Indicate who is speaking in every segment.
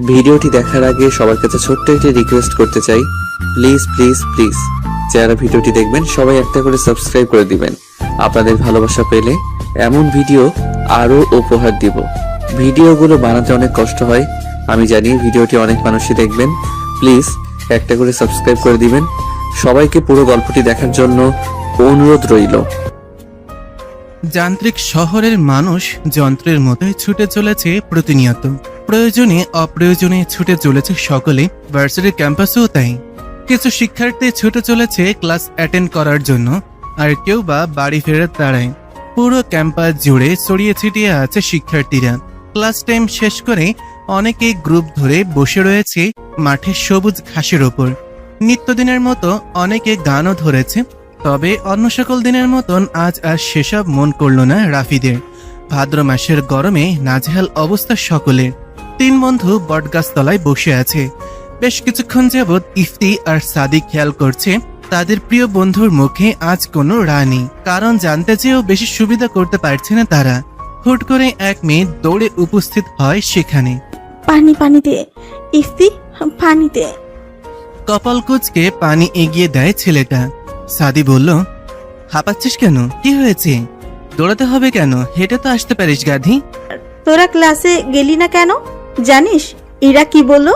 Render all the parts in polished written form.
Speaker 1: ভিডিওটি দেখার আগে সবার কাছে ছোট্ট একটি রিকোয়েস্ট করতে চাই, প্লিজ প্লিজ প্লিজ যারা ভিডিওটি দেখবেন সবাই একটা করে সাবস্ক্রাইব করে দিবেন। আপনাদের ভালোবাসা পেলে এমন ভিডিও আরো উপহার দিব। ভিডিওগুলো বানাতে অনেক কষ্ট হয়, আমি জানি। ভিডিওটি অনেক মানুষই দেখবেন, প্লিজ একটা করে সাবস্ক্রাইব করে দিবেন। সবাইকে পুরো গল্পটি দেখার জন্য অনুরোধ রইল।
Speaker 2: যান্ত্রিক শহরের মানুষ যন্ত্রের মতোই ছুটে চলেছে প্রতিনিয়ত। প্রয়োজনে অপ্রয়োজনে ছুটে চলেছে সকলে, ভার্সিটির ক্যাম্পাসেও তাই। কিছু শিক্ষার্থী ছুটে চলেছে ক্লাস অ্যাটেন্ড করার জন্য, আর কেউ বা বাড়ি ফেরার তাড়ায়। পুরো ক্যাম্পাস জুড়ে ছড়িয়ে ছিটিয়ে আছে শিক্ষার্থীরা। ক্লাস টাইম শেষ করে অনেকে গ্রুপ ধরে বসে রয়েছে মাঠের সবুজ ঘাসের ওপর। নিত্যদিনের মতো অনেকে গানও ধরেছে, তবে অন্য সকল দিনের মতন আজ আর সেসব মন করল না রাফিদের। ভাদ্র মাসের গরমে নাজেহাল অবস্থা সকলের। তিন বন্ধু বটগাছতলায় বসে আছে। বেশ কিছুক্ষণ যাবৎ ইফতি আর সাদি খেয়াল করছে তাদের প্রিয় বন্ধুর মুখে আজ কোনো রাগ নেই, কারণ জানতে চেয়েও বেশি সুবিধা করতে পারছে না তারা। হুট করে এক মেয়ে দৌড়ে উপস্থিত হয় সেখানে।
Speaker 3: পানি দে ইফতি, পানি দে।
Speaker 2: কপাল কুঁচকে পানি এগিয়ে দেয় ছেলেটা। সাদি বলল, হাঁপাচ্ছিস কেন? কি হয়েছে? দৌড়াতে হবে কেন? হেঁটে তো আসতে পারিস গাধি।
Speaker 3: তোরা ক্লাসে গেলি না কেন? জানিস ইরা কি বললো?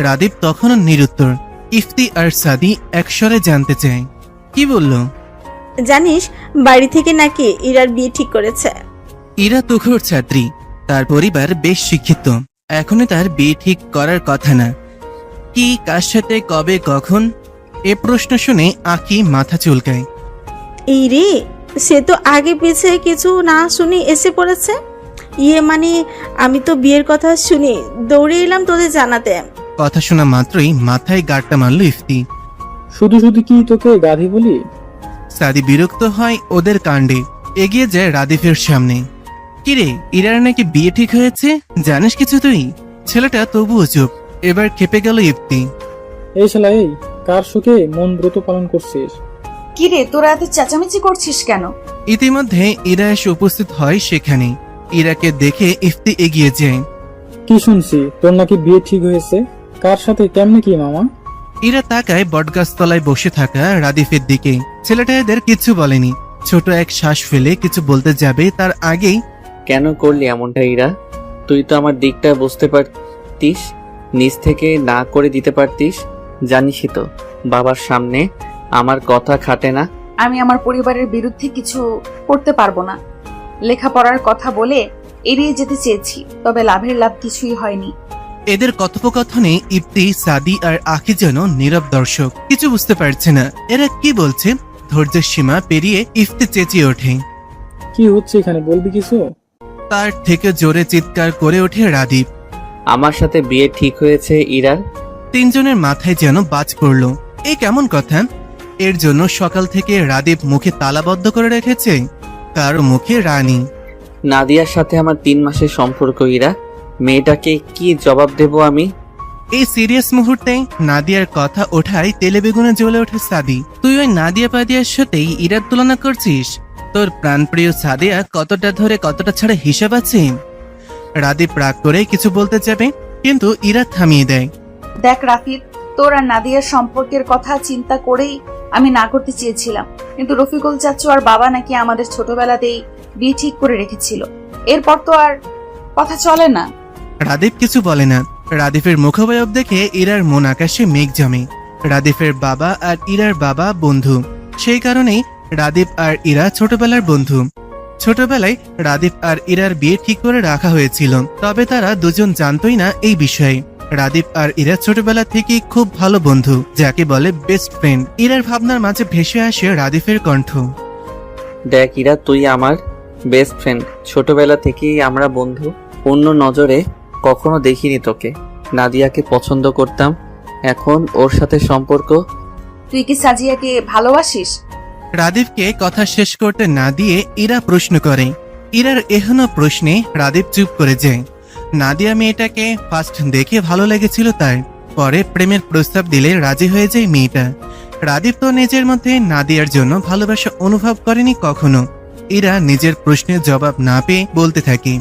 Speaker 2: রাদীপ তখনও নিরুত্তর। ইফতি আর সাদি একস্বরে জানতে চায়, কি বলল?
Speaker 3: জানিস বাড়ি থেকে নাকি ইরার বিয়ে ঠিক করেছে।
Speaker 2: ইরা তুখোর ছাত্রী, তার পরিবার বেশ শিক্ষিত। এখনই তার বিয়ে ঠিক করার কথা না। কি, কার সাথে, কবে, কখন? এ প্রশ্ন শুনে আঁকি মাথা চুলকায়।
Speaker 3: এই রে, সে তো আগে পিছে কিছু না শুনে এসে পড়েছে। মানে আমি তো বিয়ের কথা শুনি দৌড়ে এলাম তোদের জানাতে।
Speaker 2: কথা শোনা মাত্রই মাথায় গাঁটটা মারল ইফতি।
Speaker 4: শুধু শুধু কি তোকে গাধি বলি?
Speaker 2: সাদি বিরক্ত হয় ওদের কাণ্ডে, এগিয়ে যায় রাদিফের সামনে। কিরে, ইরার নাকি বিয়ে ঠিক হয়েছে? জানিস কিছু তুই? ছেলেটা তবুও চুপ। এবার খেপে গেল ইফতি।
Speaker 4: এই শালা, এই কার সুখে মন ব্রত পালন করছিস?
Speaker 5: কিরে, তোরা এত চেঁচামেচি করছিস কেন?
Speaker 2: ইতিমধ্যে ইরা এসে উপস্থিত হয় সেখানে। ইরাকে দেখে ইফতি এগিয়ে যায়।
Speaker 4: কি শুনছি তোর নাকি বিয়ে ঠিক হয়েছে? কার সাথে, কেমনে কি মামা?
Speaker 2: ইরা তাকায় বটগাছতলায় বসে থাকা রাদিফের দিকে। ছেলেটা এদের কিছু বলেনি। ছোট এক শ্বাস ফেলে কিছু বলতে যাবে তার আগেই,
Speaker 1: কেন করলি এমনটা ইরা? তুই তো আমার দিকটা বুঝতে পারতিস, নিজ থেকে না করে দিতে পারতিস। জানিসই তো বাবার সামনে আমার কথা খাটে না।
Speaker 5: আমি আমার পরিবারের বিরুদ্ধে কিছু করতে পারবো না। লেখাপড়ার কথা বলে এড়িয়ে যেতে চেয়েছি, তবে লাভের লাভ কিছুই হয়নি।
Speaker 2: এদের কথোপকথনে ইফতি, সাদি আর আখি যেন নীরব দর্শক, কিছু বুঝতে পারছে না এরা কি বলছে। ধৈর্যের সীমা পেরিয়ে ইফতি চেঁচিয়ে ওঠে।
Speaker 4: কি হচ্ছে এখানে, বলবি কিছু?
Speaker 2: তার থেকে জোরে চিৎকার করে ওঠে রাদীপ।
Speaker 1: আমার সাথে বিয়ে ঠিক হয়েছে ইরার।
Speaker 2: তিনজনের মাথায় যেন বাজ পড়ল। এই কেমন কথা? এর জন্য সকাল থেকে রাদীপ মুখে তালাবদ্ধ করে রেখেছে। কারো মুখে রানী।
Speaker 1: নাদিয়ার সাথে আমার 3 মাসের সম্পর্ক ইরা। মেয়েটাকে কি জবাব দেব আমি?
Speaker 2: এই সিরিয়াস মুহূর্তে নাদিয়ার কথা ওঠায় তেলে বেগুনে জ্বলে ওঠে সাদি। তুই ওই নাদিয়া পাদিয়ার সাথেই ইরার তুলনা করছিস? তোর প্রাণপ্রিয় সাদিয়া কতটা ধরে কতটা ছাড়া হিসাব আছে? রাদীপ রাগ করে কিছু বলতে যাবে, কিন্তু ইরা থামিয়ে দেয়।
Speaker 5: দেখ রাফিদ, তোর আর নাদিয়ার সম্পর্কের কথা চিন্তা করেই আমি না করতে চেয়েছিলাম, কিন্তু রফিকুল চাচু আর বাবা নাকি আমাদের ছোটবেলাতেই বিয়ে ঠিক করে রেখেছিল। এরপর তো আর কথা চলে না।
Speaker 2: রাদীপ কিছু বলে না। রাদীপের মুখাবয়ব দেখে ইরার মন আকাশে মেঘ জমে। রাদীপের বাবা আর ইরার বাবা বন্ধু, সেই কারণেই রাদীপ আর ইরা ছোটবেলার বন্ধু। ছোটবেলায় রাদীপ আর ইরার বিয়ে ঠিক করে রাখা হয়েছিল, তবে তারা দুজন জানতই না এই বিষয়ে। রাদীপ আর ইরা ছোটবেলা থেকেই খুব ভালো বন্ধু, যাকে বলে বেস্ট ফ্রেন্ড। ইরার ভাবনার মাঝে ভেসে আসে রাদীপের কণ্ঠ।
Speaker 1: দেখ ইরা, তুই আমার বেস্ট ফ্রেন্ড। ছোটবেলা থেকেই আমরা বন্ধু। অন্য নজরে কখনো দেখিনি তোকে। নাদিয়াকে পছন্দ করতাম, এখন ওর সাথে সম্পর্ক।
Speaker 5: তুই কি সাজিয়াকে ভালোবাসিস?
Speaker 2: রাদীপকে কথা শেষ করতে না দিয়ে ইরা প্রশ্ন করে। ইরার এহেন প্রশ্নে রাদীপ চুপ করে যায়। নাদিয়া মেয়েটাকে ফার্স্ট দেখে ভালো লেগেছিল তার, পরে প্রেমের প্রস্তাব দিলে রাজি হয়ে যায় মেয়েটা। রাদীপ তো নিজের মধ্যে নাদিয়ার জন্য ভালোবাসা অনুভব করেনি কখনো। ইরা নিজের প্রশ্নের জবাব না পেয়ে বলতে থাকে,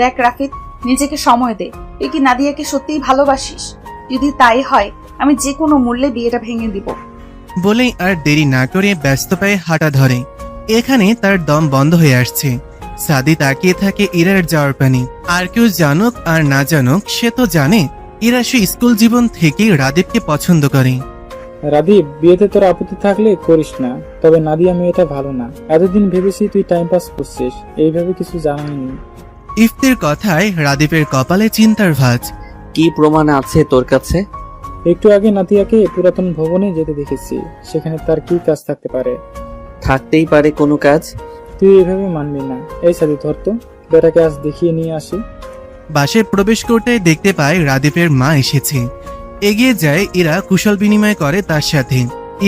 Speaker 5: দেখ রাফিদ, নিজেকে সময় দে। তুই কি নাদিয়াকে সত্যিই ভালোবাসিস? যদি তাই হয়, আমি যে কোনো মূল্যে বিয়েটা ভেঙে দিব।
Speaker 2: বলেই আর দেরি না করে ব্যস্ত পায়ে হাঁটা ধরে। এখানে তার দম বন্ধ হয়ে আসছে। সাদি তাকিয়ে থাকে ইরার যাওয়ার পানি। আর কেউ জানুক আর না জানুক, সে তো জানে ইরা সে স্কুল জীবন থেকেই রাদীপকে পছন্দ করে।
Speaker 4: রাদীপ, বিয়েতে তোর আপত্তি থাকলে করিস না, তবে নাদিয়া মেয়েটা ভালো না। এতদিন ভেবেছি তুই টাইম পাস করছিস, এইভাবে কিছু জানাইনি।
Speaker 2: ইফতির কথায় রাদীপের কপালে চিন্তার ভাঁজ।
Speaker 1: কি প্রমাণ আছে তোর কাছে?
Speaker 4: একটু আগে নাদিয়াকে পুরাতন ভবনে যেতে দেখেছি, সেখানে তার কি কাজ থাকতে পারে?
Speaker 1: থাকতেই পারে কোনো কাজ।
Speaker 4: তুই এইভাবে মানবি না। এই সাদি, ধর তো, বেটাকে আজ দেখিয়ে নিয়ে আসি।
Speaker 2: বাসে প্রবেশ করতে দেখতে পায় রাদীপের মা এসেছে। এগিয়ে যায় ইরা, কুশল বিনিময় করে তার সাথে।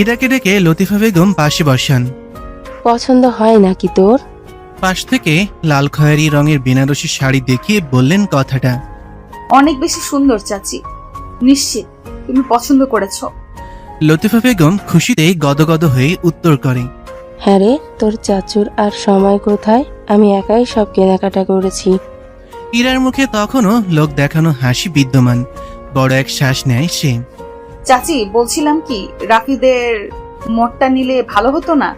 Speaker 2: ইরাকে ডেকে লতিফা বেগম পাশে বসান।
Speaker 6: পছন্দ হয় নাকি তোর?
Speaker 2: পাশ থেকে লাল খয়েরি রঙের বেনারসি শাড়ি দেখিয়ে বললেন কথাটা।
Speaker 5: অনেক বেশি সুন্দর চাচি, নিশ্চিত তুমি পছন্দ করেছো।
Speaker 2: লতিফা বেগম খুশিতে গদগদ হয়ে উত্তর করে,
Speaker 6: হ্যাঁ রে, তোর চাচুর আর সময় কোথায়? আমি একাই সব কেনাকাটা করেছি।
Speaker 2: ইরার মুখে তখনও লোক দেখানো হাসি বিদ্যমান। বড় এক শ্বাস নেয় সে।
Speaker 5: চাচি, বলছিলাম কি, রাফিদের মতটা নিলে ভালো হতো না?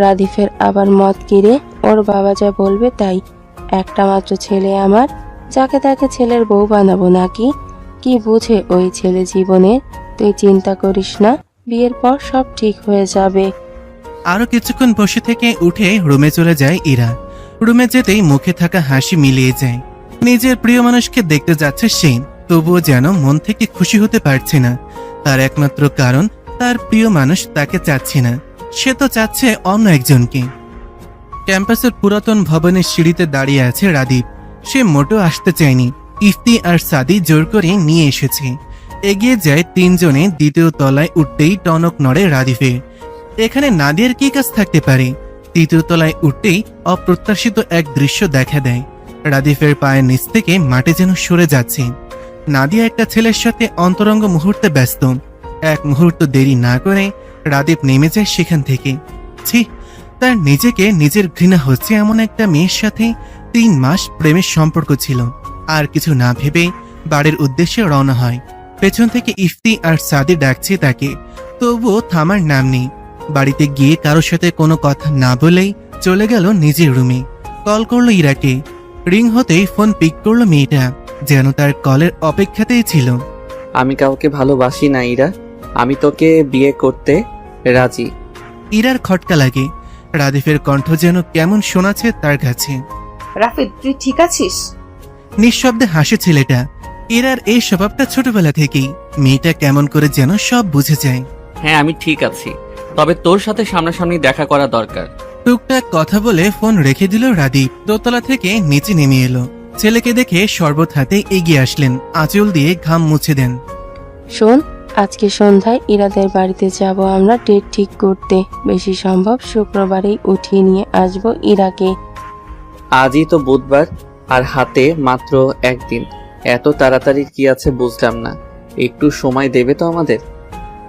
Speaker 6: রাদিফের আবার মত কিরে? ওর বাবা যা বলবে তাই। একটা মাত্র ছেলে আমার, যাকে তাকে ছেলের বউ বানাবো নাকি? কি বুঝে ওই ছেলে জীবনের? তুই চিন্তা করিস না, বিয়ের পর সব ঠিক হয়ে যাবে।
Speaker 2: আরো কিছুক্ষণ বসে থেকে উঠে রুমে চলে যায় ইরা। রুমে যেতেই মুখে থাকা হাসি মিলিয়ে যায়। নিজের প্রিয় মানুষকে দেখতে যাচ্ছে সে, তবুও যেন মন থেকে খুশি হতে পারছে না। তার একমাত্র কারণ, তার প্রিয় মানুষ তাকে চাচ্ছে না, সে তো চাচ্ছে অন্য একজনকে। ক্যাম্পাসের পুরাতন ভবনের সিঁড়িতে দাঁড়িয়ে আছে রাদীপ। সে মোটেও আসতে চায়নি। ইফতি আর সাদি জোর করে নিয়ে এসেছে। এগিয়ে যায় তিনজনে। দ্বিতীয় তলায় উঠতেই টনক নড়ে রাদীপের। এখানে নাদিয়ার কি কাজ থাকতে পারে? তৃতীয় তলায় উঠতেই অপ্রত্যাশিত এক দৃশ্য দেখা দেয়। রাদীপের পায়ের নিচ থেকে মাটি যেন সরে যাচ্ছে। নাদিয়া একটা ছেলের সাথে অন্তরঙ্গ মুহূর্তে ব্যস্ত। এক মুহূর্ত দেরি না করে রাদীপ নেমে যায় সেখান থেকে। ছি, তার নিজেকে নিজের ঘৃণা হচ্ছে এমন একটা মেয়ের সাথে 3 মাস প্রেমের সম্পর্ক ছিল। আর কিছু না ভেবে বাড়ির উদ্দেশ্যে রওনা হয়। পেছন থেকে ইফতি আর সাদি ডাকছে তাকে, তবুও থামার নাম নেই। বাড়িতে গিয়ে কারোর সাথে কোনো কথা না বলেই চলে গেল নিজের রুমে। কল করলো ইরাকে। রিং হতেই ফোন পিক করলো মেয়েটা, যেন তার কলের অপেক্ষাতেই ছিল।
Speaker 1: আমি কাউকে ভালোবাসি না ইরা, আমি তোকে বিয়ে করতে রাজি।
Speaker 2: ইরার খটকা লাগে। রাদীপের কণ্ঠ যেন কেমন শোনাচ্ছে তার কাছে।
Speaker 5: রাফিদ, তুই ঠিক আছিস?
Speaker 2: নিঃশব্দে হাসে ছেলেটা। ইরার এই স্বভাবটা ছোটবেলা থেকেই। মেয়েটা কেমন করে যেন সব বুঝে যায়।
Speaker 1: হ্যাঁ, আমি ঠিক আছি, তবে তোর সাথে সামনাসামনি দেখা করা দরকার।
Speaker 2: টুকটাক কথা বলে ফোন রেখে দিল রাদীপ। দোতলা থেকে নিচে নেমে এলো। ছেলেকে দেখে শরবত হাতে এগিয়ে আসলেন। আঁচল দিয়ে ঘাম মুছে দেন।
Speaker 6: শোন, আজকে সন্ধ্যায় ইরাদের বাড়িতে যাব আমরা ডেট ঠিক করতে। বেশি সম্ভব শুক্রবারেই উঠিয়ে নিয়ে আসবো ইরাকে।
Speaker 1: আজই তো বুধবার, আর হাতে মাত্র একদিন। এত তাড়াতাড়ি কি আছে বুঝলাম না। একটু সময় দেবে তো আমাদের?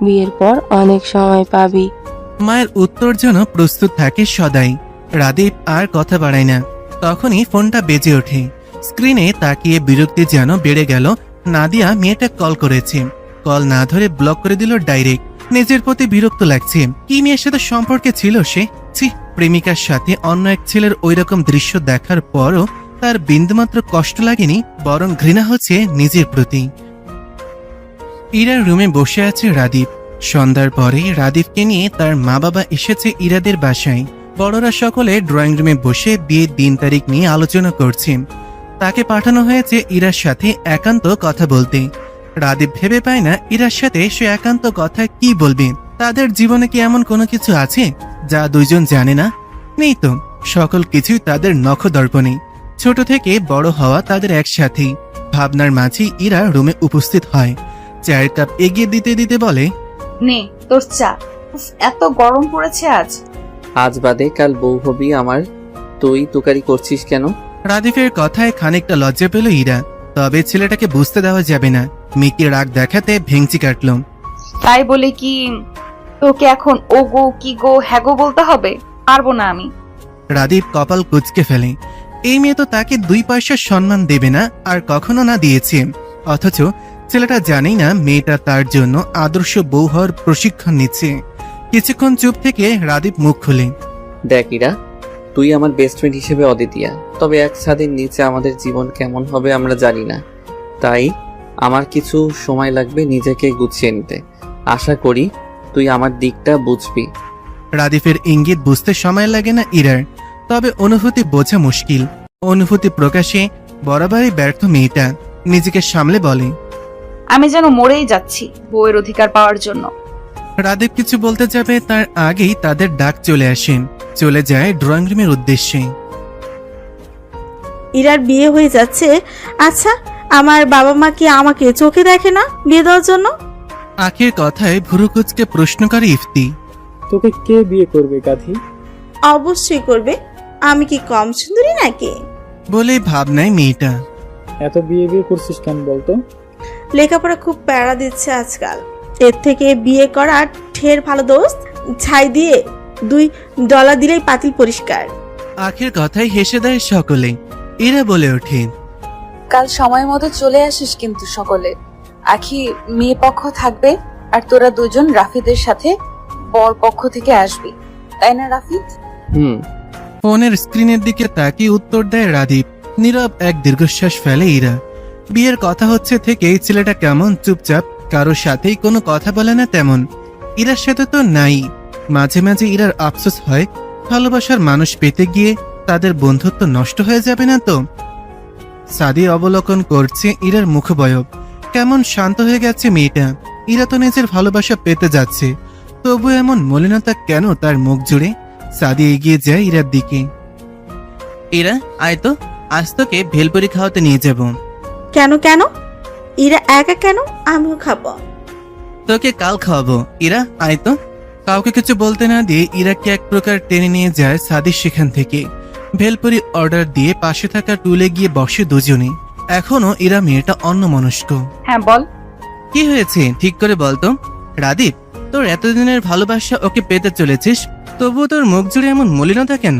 Speaker 6: বিয়ের পর অনেক সময় পাবি।
Speaker 2: মায়ের উত্তর যেন প্রস্তুত থাকে সদাই। রাদীপ আর কথা বাড়ায় না। তখনই ফোনটা বেজে ওঠে। স্ক্রিনে তাকিয়ে বিরক্তি যেন বেড়ে গেল। নাদিয়া মেয়েটা কল করেছে। কল না ধরে ব্লক করে দিল ডাইরেক্ট। নিজের প্রতি বিরক্ত লাগছে। কি মেয়ের সাথে সম্পর্কে ছিল সে? ছি, প্রেমিকার সাথে অন্য এক ছেলের ওইরকম দৃশ্য দেখার পরও তার বিন্দুমাত্র কষ্ট লাগেনি, বরং ঘৃণা হচ্ছে নিজের প্রতি। ইরার রুমে বসে আছে রাদীপ। সন্ধ্যার পরে রাদীপকে নিয়ে তার মা বাবা এসেছে ইরাদের বাসায়। বড়রা সকলে ড্রয়িং রুমে বসে বিয়ের দিন তারিখ নিয়ে আলোচনা করছে। তাকে পাঠানো হয়েছে ইরার সাথে একান্ত কথা বলতে। রাদীপ ভেবে পায় না ইরার সাথে সে একান্ত কথা কি বলবে। তাদের জীবনে কি এমন কোনো কিছু আছে যা দুইজন জানে না? নেই তো। সকল কিছুই তাদের নখদর্পণে। ছোট থেকে বড় হওয়া তাদের একসাথেই। ভাবনার মাঝে ইরা রুমে উপস্থিত হয়। চায়ের কাপ এগিয়ে দিতে দিতে বলে,
Speaker 5: নে তোর চা। উফ, এত গরম পড়েছে আজ।
Speaker 1: আজ বাদে কাল বউ হবি আমার, তুই তুকারি করছিস কেন?
Speaker 2: রাদীপের কথায় খানিকটা লজ্জা পেল ইরা। তবে ছেলেটাকে বুঝতে দেওয়া যাবে না। মেয়েকে রাগ দেখাতে ভেঙচি কাটল।
Speaker 5: তাই বলে কি তোকে এখন ও গো কি গো হ্যাগো বলতে হবে? পারবো না আমি।
Speaker 2: রাদীপ কপাল কুঁচকে ফেলে। এই মেয়ে তো তাকে 2 পয়সার সম্মান দেবে না, আর কখনো না দিয়েছে। অথচ ছেলেটা জানেই না মেয়েটা তার জন্য আদর্শ বউ হওয়ার প্রশিক্ষণ নিচ্ছে। কিছুক্ষণ চুপ থেকে রাদীপ মুখ খুলে,
Speaker 1: দেখ ইরা, তুই আমার বেস্ট ফ্রেন্ড হিসেবে অদ্বিতীয়া, তবে এক ছাদের নিচে আমাদের জীবন কেমন হবে আমরা জানি না। তাই আমার কিছু সময় লাগবে নিজেকে গুছিয়ে নিতে। আশা করি তুই আমার দিকটা বুঝবি।
Speaker 2: রাদীপের ইঙ্গিত বুঝতে সময় লাগে না ইরার, তবে অনুভূতি বোঝা মুশকিল। অনুভূতি প্রকাশে বরাবরই ব্যর্থ মেয়েটা নিজেকে সামলে বলে,
Speaker 5: আমি যেন মরেই যাচ্ছি বউয়ের অধিকার পাওয়ার জন্য।
Speaker 2: রাদীপ কিছু বলতে যাবে তার আগেই তাদের ডাক চলে আসেন। চলে যায় ড্রয়িং রুমের উদ্দেশ্যে।
Speaker 3: ইরার বিয়ে হয়ে যাচ্ছে। আচ্ছা, আমার বাবা মা কি আমাকে চোখে দেখে না বিয়ে দেওয়ার জন্য?
Speaker 2: আখির কথায় ভুরু কুচকে প্রশ্ন করে ইফতি।
Speaker 4: তোকে কে বিয়ে করবে গাধি?
Speaker 3: অবশ্যই করবে। আমি কি কম সুন্দরী নাকি?
Speaker 2: বলে ভাবনায় মেয়েটা।
Speaker 4: এত বিয়ে বিয়ে করছিস কেন বলতো?
Speaker 3: লেখাপড়া খুব প্যারা দিচ্ছে আজকাল। এর থেকে বিয়ে করা ঢের ভালো দোস্ত। ছাই দিয়ে $2 দিলেই পাতিল পরিষ্কার।
Speaker 2: আখির কথায় হেসে দেয় সকলে। এরা বলে ওঠে,
Speaker 7: কাল সময় মতো চলে আসিস কিন্তু সকলে। আখি মেয়ে পক্ষ থাকবে আর তোরা দুজন রাফিদের সাথে বর পক্ষ থেকে আসবি, তাই না রাফিদ?
Speaker 1: হুম।
Speaker 2: ফোনের স্ক্রিনের দিকে তাকিয়ে উত্তর দেয় রাদীপ। নীরব এক দীর্ঘশ্বাস ফেলে ইরা। বিয়ের কথা হচ্ছে থেকেই ছেলেটা কেমন চুপচাপ, কারোর সাথেই কোনো কথা বলে না তেমন। ইরার সাথে তো নাই। মাঝে মাঝে ইরার আফসোস হয়, ভালোবাসার মানুষ পেতে গিয়ে তাদের বন্ধুত্ব নষ্ট হয়ে যাবে না তো। সাদি অবলোকন করছে ইরার মুখবয়ব। কেমন শান্ত হয়ে গেছে মেয়েটা। ইরা তো নিজের ভালোবাসা পেতে যাচ্ছে, তবু এমন মলিনতা কেন তার মুখ জুড়ে? সাদি এগিয়ে যায় ইরার দিকে। ইরা, আয় তো, আজ তোকে ভেলপুরি খাওয়াতে নিয়ে যাব।
Speaker 3: কেন কেন? ইরা একা কেন? আমিও খাবো।
Speaker 2: তোকে কাল খাওয়াবো। ইরা, আয় তো। কাউকে কিছু বলতে না দিয়ে ইরাকে এক প্রকার টেনে নিয়ে যায় সাদি সেখান থেকে। ভেলপুরি অর্ডার দিয়ে পাশে থাকা টুলে গিয়ে বসে দুজনে। এখনো ইরা মেয়েটা অন্যমনস্ক।
Speaker 5: হ্যাঁ বল।
Speaker 2: কি হয়েছে ঠিক করে বলতো। রাদীপ, তোর এতদিনের ভালোবাসা ওকে পেতে চলেছিস, তবুও তোর মুখ জুড়ে এমন মলিনতা কেন?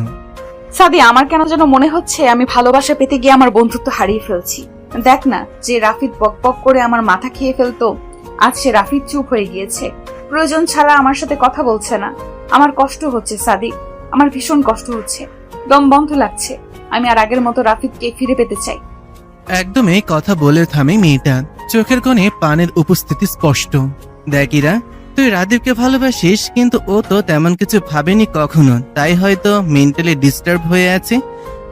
Speaker 5: সাদি, আমার কেন যেন মনে হচ্ছে আমি ভালোবাসা পেতে গিয়ে আমার বন্ধুত্ব হারিয়ে ফেলছি। দেখ না, যে রাফিদ বকবক করে আমার মাথা খেয়ে ফেলতো, আজ সে রাফিদ চুপ হয়ে গিয়েছে। প্রয়োজন ছাড়া আমার সাথে কথা বলছে না। আমার কষ্ট হচ্ছে সাদি, আমার ভীষণ কষ্ট হচ্ছে। দম বন্ধ লাগছে। আমি আর আগের মতো রাফিদকে ফিরে পেতে চাই।
Speaker 2: একদমই কথা বলে থামে মেয়েটা। চোখের কোণে পানের উপস্থিতি স্পষ্ট। দেখ ইরা, তুই রাদীপকে ভালোবাসিস, কিন্তু ও তো তেমন কিছু ভাবেনি কখনো, তাই হয়তো মেন্টালি ডিস্টার্ব হয়ে আছে।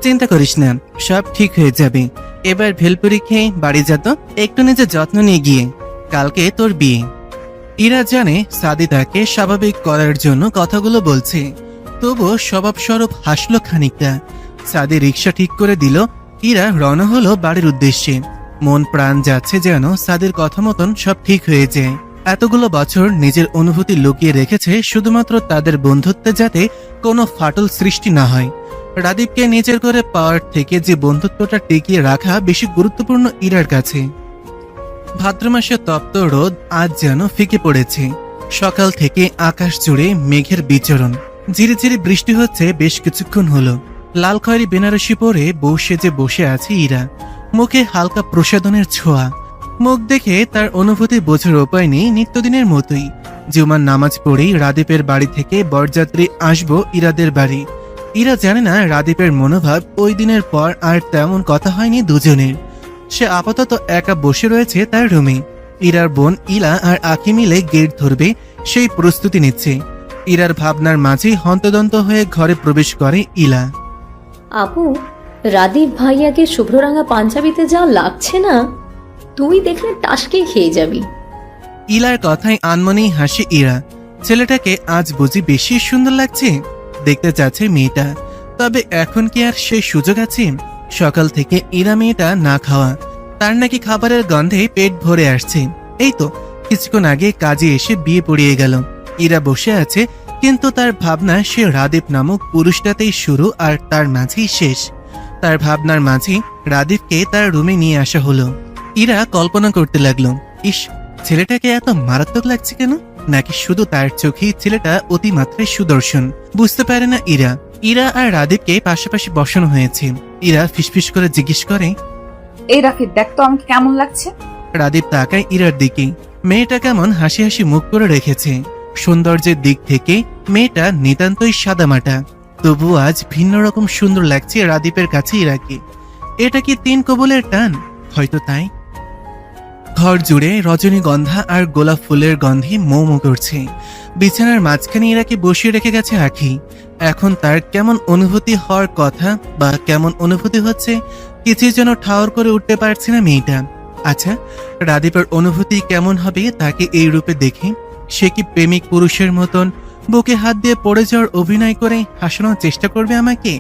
Speaker 2: চিন্তা করিস না, সব ঠিক হয়ে যাবে। এবার ভেলপুরি খেয়ে বাড়ি যা তো, একটু নিজের যত্ন নিয়ে গিয়ে। কালকে তোর বিয়ে। ইরা জানে সাদি তাকে স্বাভাবিক করার জন্য কথাগুলো বলছে, তবুও স্বভাবস্বরূপ হাসলো খানিকটা। সাদি রিক্সা ঠিক করে দিল। ইরা রওনা হলো বাড়ির উদ্দেশ্যে। মন প্রাণ যাচ্ছে যেন সাদির কথা মতন সব ঠিক হয়ে যায়। এতগুলো বছর নিজের অনুভূতি লুকিয়ে রেখেছে শুধুমাত্র তাদের বন্ধুত্বে, যাতে কোনো ফাটল সৃষ্টি না হয়। রাদীপকে নিজের করে পাওয়ার থেকে যে বন্ধুত্বটা টিকিয়ে রাখা বেশি গুরুত্বপূর্ণ ইরার কাছে। ভাদ্র মাসে তপ্ত রোদ আজ যেন ফিকে পড়েছে। সকাল থেকে আকাশ জুড়ে মেঘের বিচরণ। ঝিরিঝিরি বৃষ্টি হচ্ছে বেশ কিছুক্ষণ হলো। লাল খয়েরি বেনারসি পরে বউ সেজে বসে আছে ইরা, মুখে হালকা প্রসাদনের ছোঁয়া। মুখ দেখে তার অনুভূতি বোঝার উপায় নেই, নিত্যদিনের মতোই। জুমার নামাজ পড়েই রাদীপের বাড়ি থেকে বরযাত্রী আসবো ইরাদের বাড়ি। ইরা জানে না রাদীপের মনোভাব। ওই দিনের পর আর তেমন কথা হয়নি দুজনের। সে আপাতত একা বসে রয়েছে তার রুমে। ইরার বোন ইলা আর আখি মিলে গেট ধরবে সেই প্রস্তুতি নিচ্ছে। ইরার ভাবনার মাঝেই হন্তদন্ত হয়ে ঘরে প্রবেশ করে ইলা।
Speaker 8: আপু, রাদীপ ভাইয়াকে শুভ্ররাঙা পাঞ্জাবিতে যা লাগছে না, তুই দেখলে টাসকে খেয়ে যাবি।
Speaker 2: ইলার কথায় আনমনেই হাসে ইরা। ছেলেটাকে আজ বুঝি বেশি সুন্দর লাগছে। দেখতে চাচ্ছে মেয়েটা, তবে এখন কি আর সেই সুযোগ আছে? সকাল থেকে ইরা মেয়েটা না খাওয়া। তার নাকি খাবারের গন্ধে পেট ভরে আসছে। এই তো কিছুক্ষণ আগে কাজে এসে বিয়ে পড়িয়ে গেল। ইরা বসে আছে, কিন্তু তার ভাবনা সে রাদীপ নামক পুরুষটাতেই শুরু আর তার মাঝেই শেষ। তার ভাবনার মাঝে রাদীপকে তার রুমে নিয়ে আসা হলো। ইরা কল্পনা করতে লাগলো, ইস, ছেলেটাকে এত মারাত্মক লাগছে কেন? নাকি শুধু তার চোখেই ছেলেটা অতিমাত্রায় সুদর্শন? বুঝতে পারে না ইরা। ইরা আর রাদীপকে পাশাপাশি বসানো হয়েছে। ইরা ফিসফিস করে জিজ্ঞেস করে।
Speaker 5: এই রাফিদ, দেখ তো আমাকে কেমন লাগছে।
Speaker 2: রাদীপ তাকায় ইরার দিকে। মেয়েটা কেমন হাসি হাসি মুখ করে রেখেছে। সৌন্দর্যের দিক থেকে মেয়েটা নিতান্তই সাদামাটা, তবু আজ ভিন্ন রকম সুন্দর লাগছে রাদীপের কাছে ইরাকে। এটা কি 3 কবুলের টান? হয়তো তাই। ঘর জুড়ে রজনীগন্ধা আর গোলাপ ফুলের গন্ধে মৌ মৌ করছে। বিছানার মাঝখানে ইরাকে বসিয়ে রেখে গেছে আখি। এখন তার কেমন অনুভূতি হওয়ার কথা বা কেমন অনুভূতি হচ্ছে কিছুই যেন ঠাওর করে উঠতে পারছে না মেয়েটা। আচ্ছা, রাদীপের অনুভূতি কেমন হবে তাকে এই রূপে দেখে? সে কি প্রেমিক পুরুষের মতন বুকে হাত দিয়ে পড়ে যাওয়ার অভিনয় করে হাসানোর চেষ্টা করবে আমাকে?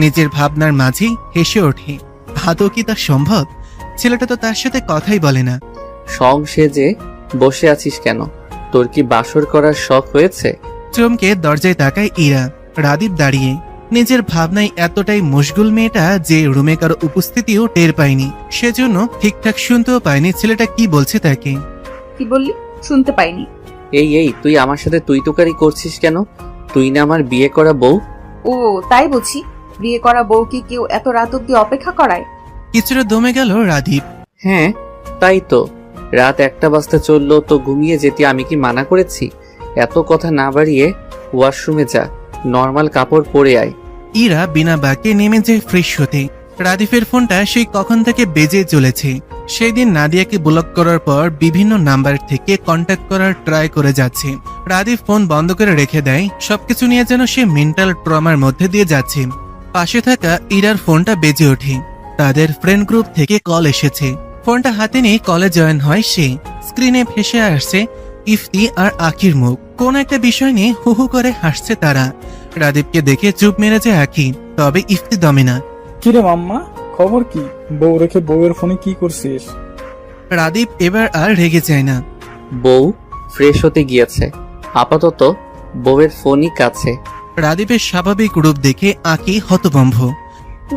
Speaker 2: নিজের ভাবনার মাঝেই হেসে ওঠে। আদৌ কি তা সম্ভব? ছেলেটা তো তার সাথে কথাই বলে না।
Speaker 1: সং সেজে বসে আছিস কেন? তোর কি বাসর করার শখ হয়েছে?
Speaker 2: চমকে দরজায় তাকায় ইরা। রাদীপ দাঁড়িয়ে। নিজের ভাবনায় এতটাই মশগুল মেয়েটা যে রুমে কারো উপস্থিতিও টের পায়নি। সেজন্য ঠিকঠাক শুনতেও পায়নি ছেলেটা কি বলছে তাকে।
Speaker 5: কি বললি? শুনতে পাইনি।
Speaker 1: এই তুই আমার সাথে তুই তোকারি করছিস কেন? তুই না আমার বিয়ে করা বউ?
Speaker 5: ও তাই বুঝি? বিয়ে করা বউকে কেউ এত রাত অব্দি অপেক্ষা করায়?
Speaker 2: কিছুটা দমে গেল রাদীপ।
Speaker 1: হ্যাঁ তাই তো, রাত 1টা বাজতে চললো তো ঘুমিয়ে যেতে আমি কি মানা করেছি? এত কথা না বাড়িয়ে ওয়াশরুমে যা, নর্মাল কাপড় পরে আয়।
Speaker 2: ইরা বিনা বাক্যে নেমে যায় ফ্রেশ হতে। রাদীপের ফোনটা সেই কখন থেকে বেজে চলেছে। সেই দিন নাদিয়াকে ব্লক করার পর বিভিন্ন নাম্বার থেকে কন্ট্যাক্ট করার ট্রাই করে যাচ্ছে। রাদীপ ফোন বন্ধ করে রেখে দেয়। সবকিছু নিয়ে যেন সে মেন্টাল ট্রমার মধ্যে দিয়ে যাচ্ছে। পাশে থাকা ইরার ফোনটা বেজে ওঠে। তাদের ফ্রেন্ড গ্রুপ থেকে কল এসেছে। ফোনটা হাতে নিয়ে কলে জয়েন হয় সে। স্ক্রিনে ভেসে আসছে ইফতি আর আখির মুখ। কোন একটা বিষয় নিয়ে হু হু করে হাসছে তারা। রাদীপকে দেখে চুপ মেরে যায় আখি, তবে ইফতি দমে না।
Speaker 4: কিরে মাম্মা, খবর কি? বউ রেখে বউয়ের ফোনে কি করছিস?
Speaker 2: রাদীপ এবার আর রেগে যায় না।
Speaker 1: বউ ফ্রেশ হতে গিয়েছে, আপাতত বউয়ের ফোনই কাছে।
Speaker 2: রাদীপের স্বাভাবিক রূপ দেখে আঁকি হতভম্ব।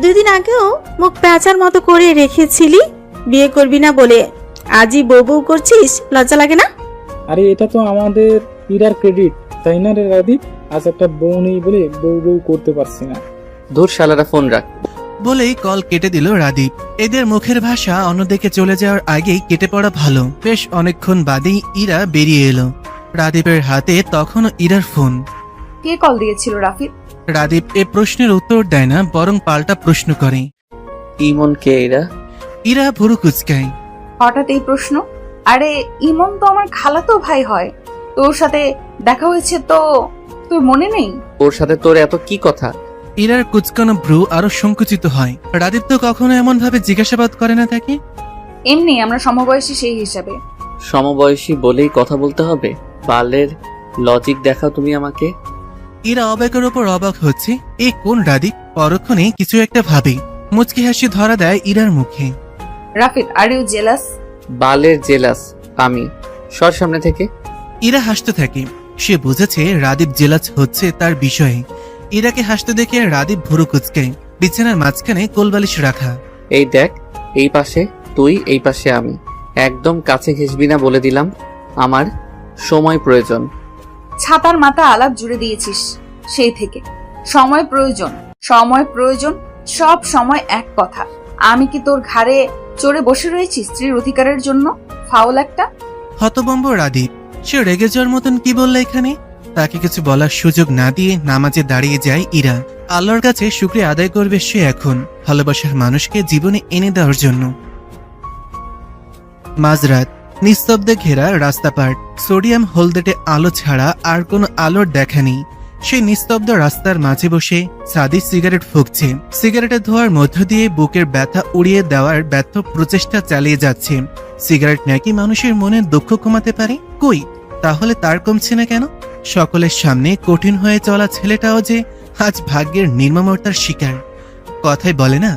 Speaker 3: 2 দিন আগেও মুখ প্যাঁচার মতো করে রেখেছিলি বিয়ে করবি না বলে, আজই বউ বউ করছিস, লজ্জা লাগে না?
Speaker 4: আরে এটা তো আমাদের ইরার ক্রেডিট, তাই না রে রাদীপ? আজ একটা বউ নেই বলে বউ বউ করতে পারছি না।
Speaker 1: ধুর শালারা, ফোন রাখ।
Speaker 2: বলেই কল কেটে দিল রাদীপ। এদের মুখের ভাষা অন্যদিকে চলে যাওয়ার আগেই কেটে পড়া ভালো। বেশ অনেকক্ষণ বাদেই ইরা বেরিয়ে এলো। রাদীপের হাতে তখনও ইরার ফোন।
Speaker 5: কে কল দিয়েছিল রাফিদ?
Speaker 2: রাদীপ এ প্রশ্নের উত্তর দেয় না, বরং পাল্টা প্রশ্ন করে।
Speaker 1: ইমন কে এরা?
Speaker 2: ইরা ভুরু কুচকায়।
Speaker 5: হঠাৎ এই প্রশ্ন? আরে ইমন তো আমার খালাতো ভাই হয়। তোর সাথে দেখা হয়েছে তো তোর মনে নেই?
Speaker 1: ওর সাথে তোর এত কি কথা?
Speaker 2: ইরার কুচকানো ভ্রু আরো সংকুচিত হয়। রাদীপ তো কখনো এমন ভাবে জিজ্ঞাসাবাদ করে না তাকে।
Speaker 5: এমনি আমরা সমবয়সী সেই হিসাবে।
Speaker 1: সমবয়সী বলেই কথা বলতে হবে? বালের লজিক দেখাও তুমি আমাকে।
Speaker 2: ইরা অবাকের ওপর অবাক হচ্ছে। এ কোন রাদীপ? পরক্ষণে কিছু একটা ভাবে। মুচকি হাসি ধরা দেয় ইরার মুখে।
Speaker 5: Rafid, are you jealous?
Speaker 1: বালের জেলাস আমি? সর সামনে থেকে।
Speaker 2: ইরা হাসতে থাকে। সে বুঝেছে রাদীপ জেলাস হচ্ছে তার বিষয়ে। ইরাকে হাসতে দেখে রাদীপ ভুরু কুচকায়। বিছানার মাঝখানে কোলবালিশ রাখা।
Speaker 1: এই দেখ, এই পাশে তুই, এই পাশে আমি। একদম কাছে ঘেসবি না বলে দিলাম। আমার সময় প্রয়োজন।
Speaker 5: ছাতার মাথা আলাপ জুড়ে দিয়েছিস সেই থেকে। সময় প্রয়োজন, সময় প্রয়োজন, সব সময় এক কথা। আমি কি তোর ঘাড়ে চড়ে বসে রয়েছি স্ত্রীর অধিকারের জন্য? ফাউল একটা।
Speaker 2: হতবম্ব রাদীপ। সে রেগে যাওয়ার মতন কি বলল এখানে? তাকে কিছু বলার সুযোগ না দিয়ে নামাজে দাঁড়িয়ে যায় ইরা। আল্লাহর কাছে শুকরিয়া আদায় করবে সে এখন ভালোবাসার মানুষকে জীবনে এনে দেওয়ার জন্য। মাঝরাত, নিস্তব্ধে ঘেরা রাস্তাপাট। সোডিয়াম হলদেটে আলো ছাড়া আর কোনো আলোর দেখা নেই। সেই নিস্তব্ধ রাস্তার মাঝে বসে সাদি সিগারেট ফুঁকছে। সিগারেটের ধোঁয়ার মধ্য দিয়ে বুকের ব্যথা উড়িয়ে দেওয়ার ব্যর্থ প্রচেষ্টা চালিয়ে যাচ্ছে। সিগারেট নাকি মানুষের মনে দুঃখ কমাতে পারে? কই, তাহলে তার কমছে না কেন? সকলের সামনে কঠিন হয়ে চলা ছেলেটাও যে আজ ভাগ্যের নির্মমতার শিকার। কথাই বলে না,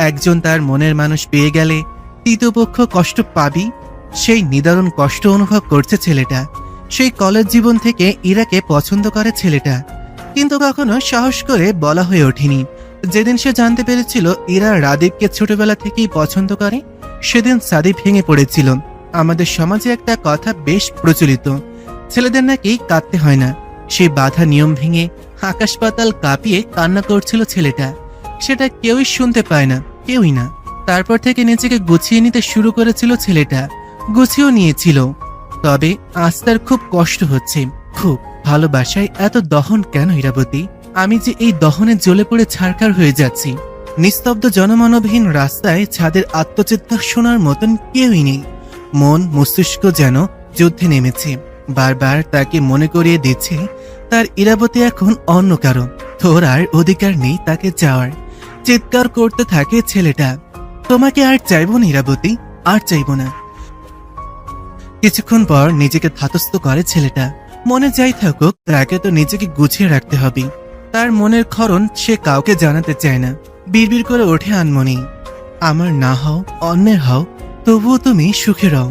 Speaker 2: একজন তার মনের মানুষ পেয়ে গেলে তৃতীয় পক্ষ কষ্ট পাবি। সেই নিদারুণ কষ্ট অনুভব করছে ছেলেটা। সেই কলেজ জীবন থেকে ইরাকে পছন্দ করে ছেলেটা, কিন্তু কখনো সাহস করে বলা হয়ে ওঠেনি। যেদিন সে জানতে পেরেছিল ইরা রাদীপকে ছোটবেলা থেকেই পছন্দ করে, সেদিন সাদি ভেঙে পড়েছিল। আমাদের সমাজে একটা কথা বেশ প্রচলিত, ছেলেদের নাকি কাঁদতে হয় না। সেই বাধা নিয়ম ভেঙে আকাশ পাতাল কাঁপিয়ে কান্না করছিল ছেলেটা। সেটা কেউই শুনতে পায় না, কেউই না। তারপর থেকে নিজেকে গুছিয়ে নিতে শুরু করেছিল ছেলেটা, গুছিয়েও নিয়েছিল। তবে আজ তার খুব কষ্ট হচ্ছে, খুব। ভালোবাসায় এত দহন কেন ইরাবতী? আমি যে এই দহনে জ্বলে পড়ে ছারখার হয়ে যাচ্ছি। নিস্তব্ধ জনমানবহীন রাস্তায় ছাদের আত্মচিৎকার শোনার মতন কেউই নেই। মন মস্তিষ্ক যেন যুদ্ধে নেমেছে, বারবার তাকে মনে করিয়ে দিচ্ছে তার ইরাবতী এখন অন্য কারো, তোর আর অধিকার নেই তাকে চাওয়ার। চিৎকার করতে থাকে ছেলেটা, তোমাকে আর চাইব না ইরাবতী, আর চাইব না। কিছুক্ষণ পর নিজেকে ধাতস্থ করে ছেলেটা, মনে যাই থাকুক তাকে তো নিজেকে গুছিয়ে রাখতে হবে। তার মনের ক্ষরণ সে কাউকে জানাতে চায় না। বিড়বিড় করে ওঠে আনমনি, আমার না হও, অন্যের হও, তবুও তুমি সুখে রও।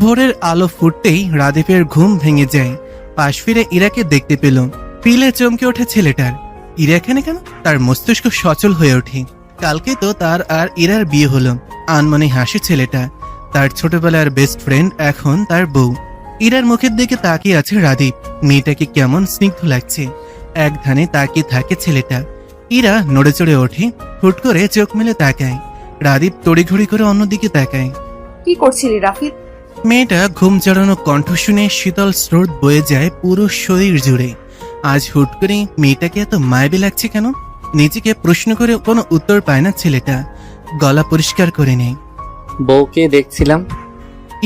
Speaker 2: ভোরের আলো ফুটতেই রাদীপের ঘুম ভেঙে যায়। পাশ ফিরে ইরাকে দেখতে পেল। পিলে চমকে ওঠে ছেলেটার, ইরা এখানে কেন? তার মস্তিষ্ক সচল হয়ে ওঠে। কালকে তো তার আর ইরার বিয়ে হলো। আনমনে হাসে ছেলেটা, তার ছোটবেলার বেস্ট ফ্রেন্ড এখন তার বউ। ইরার মুখের দিকে তাকিয়ে আছে রাদীপ। মেয়েটাকে কেমন স্নিগ্ধ লাগছে। এক ধানে তাকিয়ে থাকে ছেলেটা। ইরা নড়ে চড়ে ওঠে, হুট করে চোখ মেলে তাকায়। রাদীপ তড়িঘড়ি করে অন্যদিকে তাকায়।
Speaker 5: কি করছিলি রাফিদ?
Speaker 2: মেয়েটা ঘুম জড়ানো কণ্ঠ শুনে শীতল স্রোত বয়ে যায় পুরো শরীর জুড়ে। আজ হুট করে মেয়েটাকে এত মায়াবী লাগছে কেন? নিজেকে প্রশ্ন করে কোনো উত্তর পায় না ছেলেটা। গলা পরিষ্কার করে নেয়।
Speaker 1: বউকে দেখছিলাম।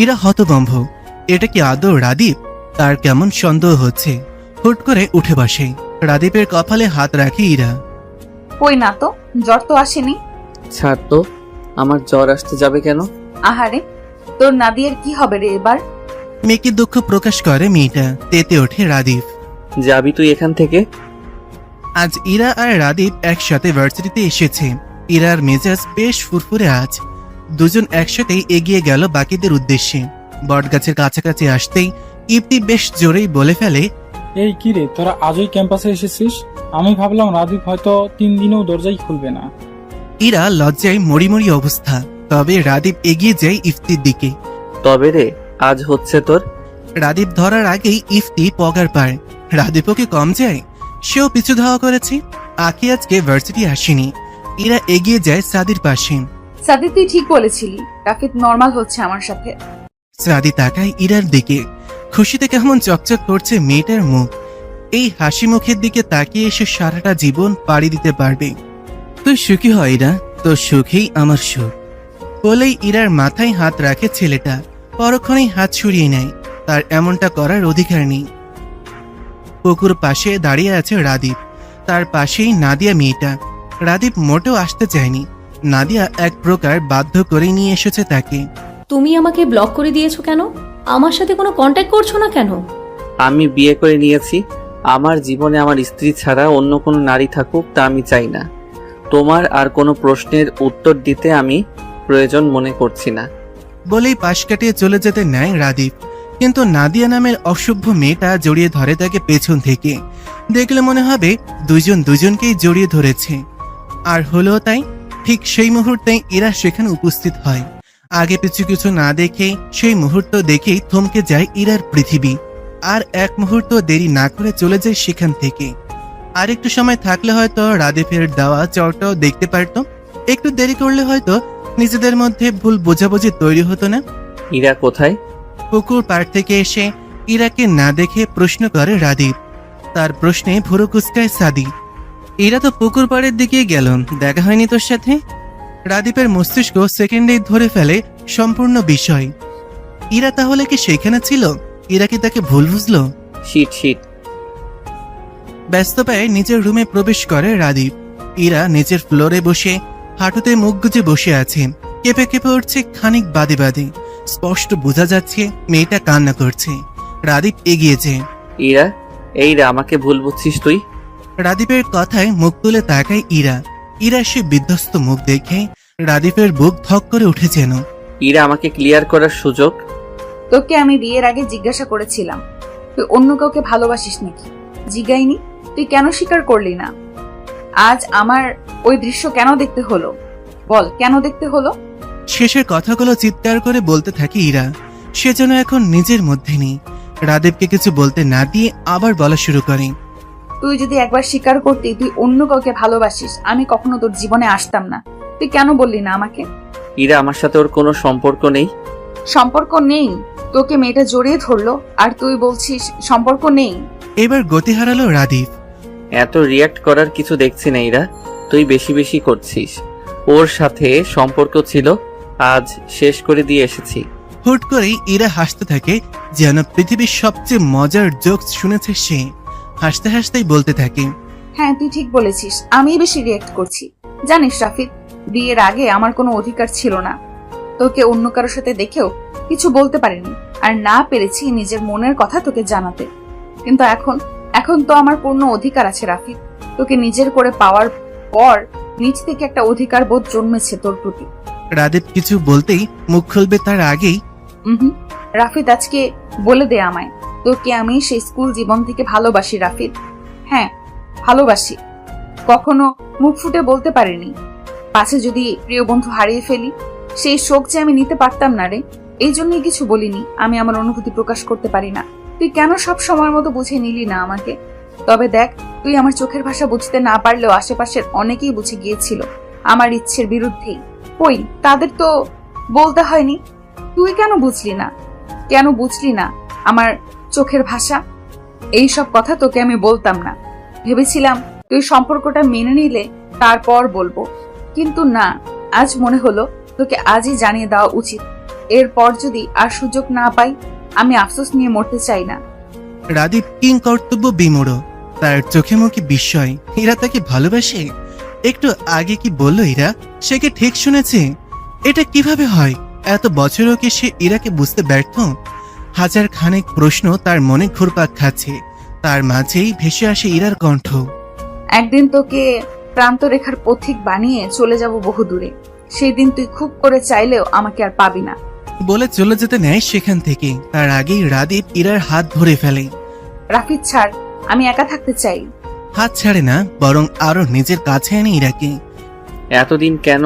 Speaker 2: ইরা হতভম্ব, এটা কি আদৌ রাদীপ? তার কেমন সন্দেহ হচ্ছে। হুট করে উঠে বসে। রাদীপের কপালে হাত রাখে ইরা।
Speaker 5: কই না তো, জ্বর তো আসেনি।
Speaker 1: ছাড় তো, আমার জ্বর আসতে যাবে কেন?
Speaker 5: আহারে, তোর নাদিয়ার কি হবে রে এবার?
Speaker 2: মেয়েকে দুঃখ প্রকাশ করে মেয়েটা। তেতে ওঠে রাদীপ।
Speaker 1: যাবি তুই এখান থেকে?
Speaker 2: আজ ইরা আর রাদীপ একসাথে ভার্সিটিতে এসেছে। ইরার মেজাজ বেশ ফুরফুরে আজ। দুজন একসাথেই এগিয়ে গেল বাকিদের উদ্দেশ্যে। বটগাছের কাছাকাছি আসতেই ইপ্তি বেশ জোরেই বলে ফেলে,
Speaker 4: এই কি রে, তোরা আজই ক্যাম্পাসে এসেছিস? আমি ভাবলাম রাদীপ হয়তো 3 দিনেও দরজাই খুলবে না।
Speaker 2: ইরা লজ্জায় মরিমরি অবস্থা। তবে রাদীপ এগিয়ে যায় ইফতির দিকে।
Speaker 1: তবে রে, আজ হচ্ছে তোর।
Speaker 2: রাদীপ ধরার আগেই ইফতি পগার পায়। রাদীপ ওকে কম যায়? সেও পিছু ধাওয়া করেছে। আকি আজকে ভার্সিটি আসেনি। ইরা এগিয়ে যায় সাদির পাশে।
Speaker 5: সাদি, তুই ঠিক বলেছিলি, রাফিদ নর্মাল হচ্ছে আমার সাথে।
Speaker 2: সাদি তাকায় ইরার দিকে। খুশিতে কেমন চকচক করছে মেয়েটার মুখ। এই হাসি মুখের দিকে তাকিয়ে এসে সারাটা জীবন পাড়ি দিতে পারবে। তুই সুখী হয় ইরা, তোর সুখেই আমার সুখ। বলেই ইরার মাথায় হাত রাখে ছেলেটা। পরক্ষণেই হাত সরিয়ে নেয়। তার এমনটা করার অধিকার নেই। পুকুর পাশে দাঁড়িয়ে আছে রাদীপ। তার পাশেই নাদিয়া মেয়েটা। রাদীপ মোটেও আসতে চায়নি। নাদিয়া এক প্রকার বাধ্য করে নিয়ে এসেছে তাকে।
Speaker 8: তুমি আমাকে ব্লক করে দিয়েছো কেন? আমার সাথে কোনো কন্ট্যাক্ট করছো না কেন?
Speaker 1: আমি বিয়ে করে নিয়েছি। আমার জীবনে আমার স্ত্রী ছাড়া অন্য কোনো নারী থাকুক তা আমি চাই না। তোমার আর কোনো প্রশ্নের উত্তর দিতে আমি প্রয়োজন মনে করছি না।
Speaker 2: বলেই পাশ কাটিয়ে চলে যেতে নেয় রাদীপ। কিন্তু নাদিয়া নামের অসভ্য মেয়েটা জড়িয়ে ধরে তাকে পেছন থেকে। দেখলে মনে হবে দুজন দুজনকেই জড়িয়ে ধরেছে। আর হলো তাই। ঠিক সেই মুহূর্তে ইরা সেখানে উপস্থিত হয়। আগে পিছু কিছু না দেখে সেই মুহূর্ত দেখেই থমকে যায় ইরার পৃথিবী। আর এক মুহূর্ত দেরি না করে চলে যায় সেখান থেকে। আর একটু সময় থাকলে হয়তো রাদীপের দেওয়া চরটাও দেখতে পারত। একটু দেরি করলে হয়তো নিজেদের মধ্যে ভুল বোঝাবুঝি তৈরি হতো না।
Speaker 1: ইরা কোথায়?
Speaker 2: পুকুর পাড় থেকে এসে ইরাকে না দেখে প্রশ্ন করে রাদীপ। তার প্রশ্নে ভুরু কুচকায় সাদি। ইরা তো পুকুর পাড়ের দিকে গেল, দেখা হয়নি তোর সাথে? রাদীপের মস্তিষ্ক সেকেন্ডেই ধরে ফেলে সম্পূর্ণ বিষয়। ইরা তাহলে কি সেখানে ছিল? ইরা কি তাকে ভুল বুঝলো?
Speaker 1: Shit shit.
Speaker 2: ব্যস্ত পায়ে নিজের রুমে প্রবেশ করে রাদীপ। ইরা নিচের ফ্লোরে বসে হাঁটুতে মুখ গুজে বসে আছে। কেঁপে কেঁপে উঠছে খানিক বাদে বাদে। স্পষ্ট বোঝা যাচ্ছে মেয়েটা কান্না করছে। রাদীপ এগিয়েছে।
Speaker 1: ইরা, এই রে, আমাকে ভুল বুঝছিস তুই?
Speaker 2: রাদীপের কথায় মুখ তুলে তাকায় ইরা। ইরা সে বিধ্বস্ত মুখ দেখে রাদীপের বুক ধক করে উঠে যেন।
Speaker 1: ইরা, আমাকে ক্লিয়ার করার সুযোগ।
Speaker 5: তোকে আমি বিয়ের আগে জিজ্ঞাসা করেছিলাম তুই অন্য কাউকে ভালোবাসিস নাকি। জিজ্ঞাইনি, তুই কেন স্বীকার করলি না? আজ আমার ওই দৃশ্য কেন দেখতে হলো? বল, কেন দেখতে হলো?
Speaker 2: শেষের কথাগুলো চিৎকার করে বলতে থাকে ইরা। সে যেন এখন নিজের মধ্যে নেই। রাদীপকে কিছু বলতে না দিয়ে আবার বলা শুরু করে।
Speaker 5: তুই যদি একবার স্বীকার করতি তুই অন্য কাউকে ভালোবাসিস, আমি কখনো তোর জীবনে আসতাম না। তুই কেন বললি না আমাকে?
Speaker 1: ইরা, আমার সাথে ওর কোনো সম্পর্ক নেই।
Speaker 5: সম্পর্ক নেই? তোকে মেয়েটা জড়িয়ে ধরলো আর তুই বলছিস সম্পর্ক নেই?
Speaker 2: এবার গতি হারালো রাদীপ।
Speaker 1: এত রিয়াক্ট করার কিছু দেখছি না ইরা, তুই বেশি বেশি করছিস। ওর সাথে সম্পর্ক ছিল, আজ শেষ করে দিয়ে এসেছি।
Speaker 2: হুট করেই ইরা হাসতে থাকে, যেন পৃথিবীর সবচেয়ে মজার জোকস শুনেছে সে। হাসতে হাসতেই বলতে থাকে,
Speaker 5: হ্যাঁ তুই ঠিক বলেছিস, আমি বেশি রিয়েক্ট করছি। জানিস রাফিদ, বিয়ের আগে আমার কোনো অধিকার ছিল না। তোকে অন্য কারোর সাথে দেখেও কিছু বলতে পারিনি, আর না পেরেছি নিজের মনের কথা তোকে জানাতে। কিন্তু এখন তো আমার পূর্ণ অধিকার আছে রাফিদ। তোকে নিজের করে পাওয়ার পর নিজ থেকে একটা অধিকার বোধ জন্মেছে তোর প্রতি।
Speaker 2: রাদীপ কিছু বলতেই মুখ খুলবে তার আগেই
Speaker 5: রাফিদ, আজকে বলে দে আমায়, তোকে আমি সেই স্কুল জীবন থেকে ভালোবাসি রাফিদ। হ্যাঁ ভালোবাসি, কখনো মুখ ফুটে বলতে পারিনি। পাছে যদি প্রিয় বন্ধু হারিয়ে ফেলি, সেই শোক যে আমি নিতে পারতাম না রে, এই জন্যই কিছু বলিনি। আমি আমার অনুভূতি প্রকাশ করতে পারি না। তুই কেন সব সময়ের মতো বুঝে নিলি না আমাকে? তবে দেখ, তুই আমার চোখের ভাষা বুঝতে না পারলেও আশেপাশের অনেকেই বুঝে গিয়েছিল আমার ইচ্ছের বিরুদ্ধেই। কই, তাদের তো বলতে হয়নি। তুই কেন বুঝলি না আমার চোখের ভাষা? এই সব কথা তোকে আমি বলতাম না। ভেবেছিলাম তুই সম্পর্কটা মেনে নিলে তারপর বলবো, কিন্তু না, আজ মনে হলো তোকে আজই জানিয়ে দেওয়া উচিত। এরপর যদি আর সুযোগ না পাই, আমি আফসোস নিয়ে মরতে চাই না।
Speaker 2: রাদীপ কিং কর্তব্য বিমূঢ়, তার চোখে মুখে বিস্ময়। ইরা তাকে ভালোবাসে? একটু আগে কি বললো ইরা? সে কি ঠিক শুনেছে? এটা কিভাবে হয়? এত বছরও কি সে ইরাকে বুঝতে ব্যর্থ? হাজার খানেক প্রশ্ন তার মনে ঘুরপাক খাচ্ছে। তার মাঝেই ভেসে আসে ইরার কণ্ঠ।
Speaker 5: একদিন তোকে প্রান্তরেখার পথিক বানিয়ে চলে যাব বহু দূরে। সেই দিন তুই খুব করে চাইলেও আমাকে আর পাবি না।
Speaker 2: বলে চলে যেতে নেয় সেখান থেকে। তার আগেই রাদীপ ইরার হাত ধরে ফেলে।
Speaker 5: রাফিদ ছাড়, আমি একা থাকতে চাই।
Speaker 2: হাত ছাড়ে না, বরং আরো নিজের কাছে আনে ইরাকে।
Speaker 1: এতদিন কেন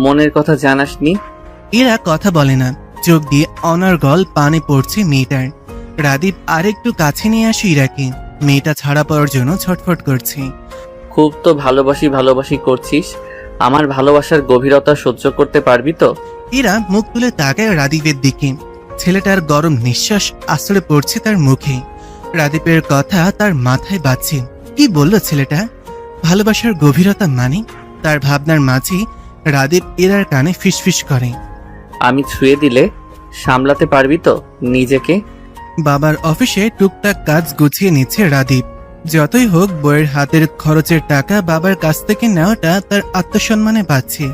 Speaker 1: মনের কথা জানাসনি?
Speaker 2: ইরা কথা বলে না, চোখ দিয়ে অনর্গল পানি পড়ছে মেয়েটার। রাদীপ আরেকটু কাছে নিয়ে আসে ইরাকে। মেয়েটা ছাড়া পাওয়ার জন্য ছটফট করছে।
Speaker 1: খুব তো ভালোবাসি করছিস, আমার ভালোবাসার গভীরতা সহ্য করতে পারবি তো?
Speaker 2: ইরা মুখ তুলে তাকায় রাদীপের দিকে। ছেলেটার গরম নিঃশ্বাস আশ্রয় পড়ছে তার মুখে। রাদীপের কথা তার মাথায় বাজছে। কি বলল ছেলেটা? ভালোবাসার গভীরতা মানে? তার ভাবনার মাঝে রাদীপ ইরার কানে ফিসফিস করে,
Speaker 1: আমি ছুঁয়ে দিলে সামলাতে পারবি তো নিজেকে?
Speaker 2: বাবার অফিসে টুকটাক কাজ গুছিয়ে নিচ্ছে রাদীপ। যতই হোক, বইয়ের হাতের খরচের টাকা বাবার কাছ থেকে নেওয়াটা তার আত্মসম্মানে পাচ্ছে।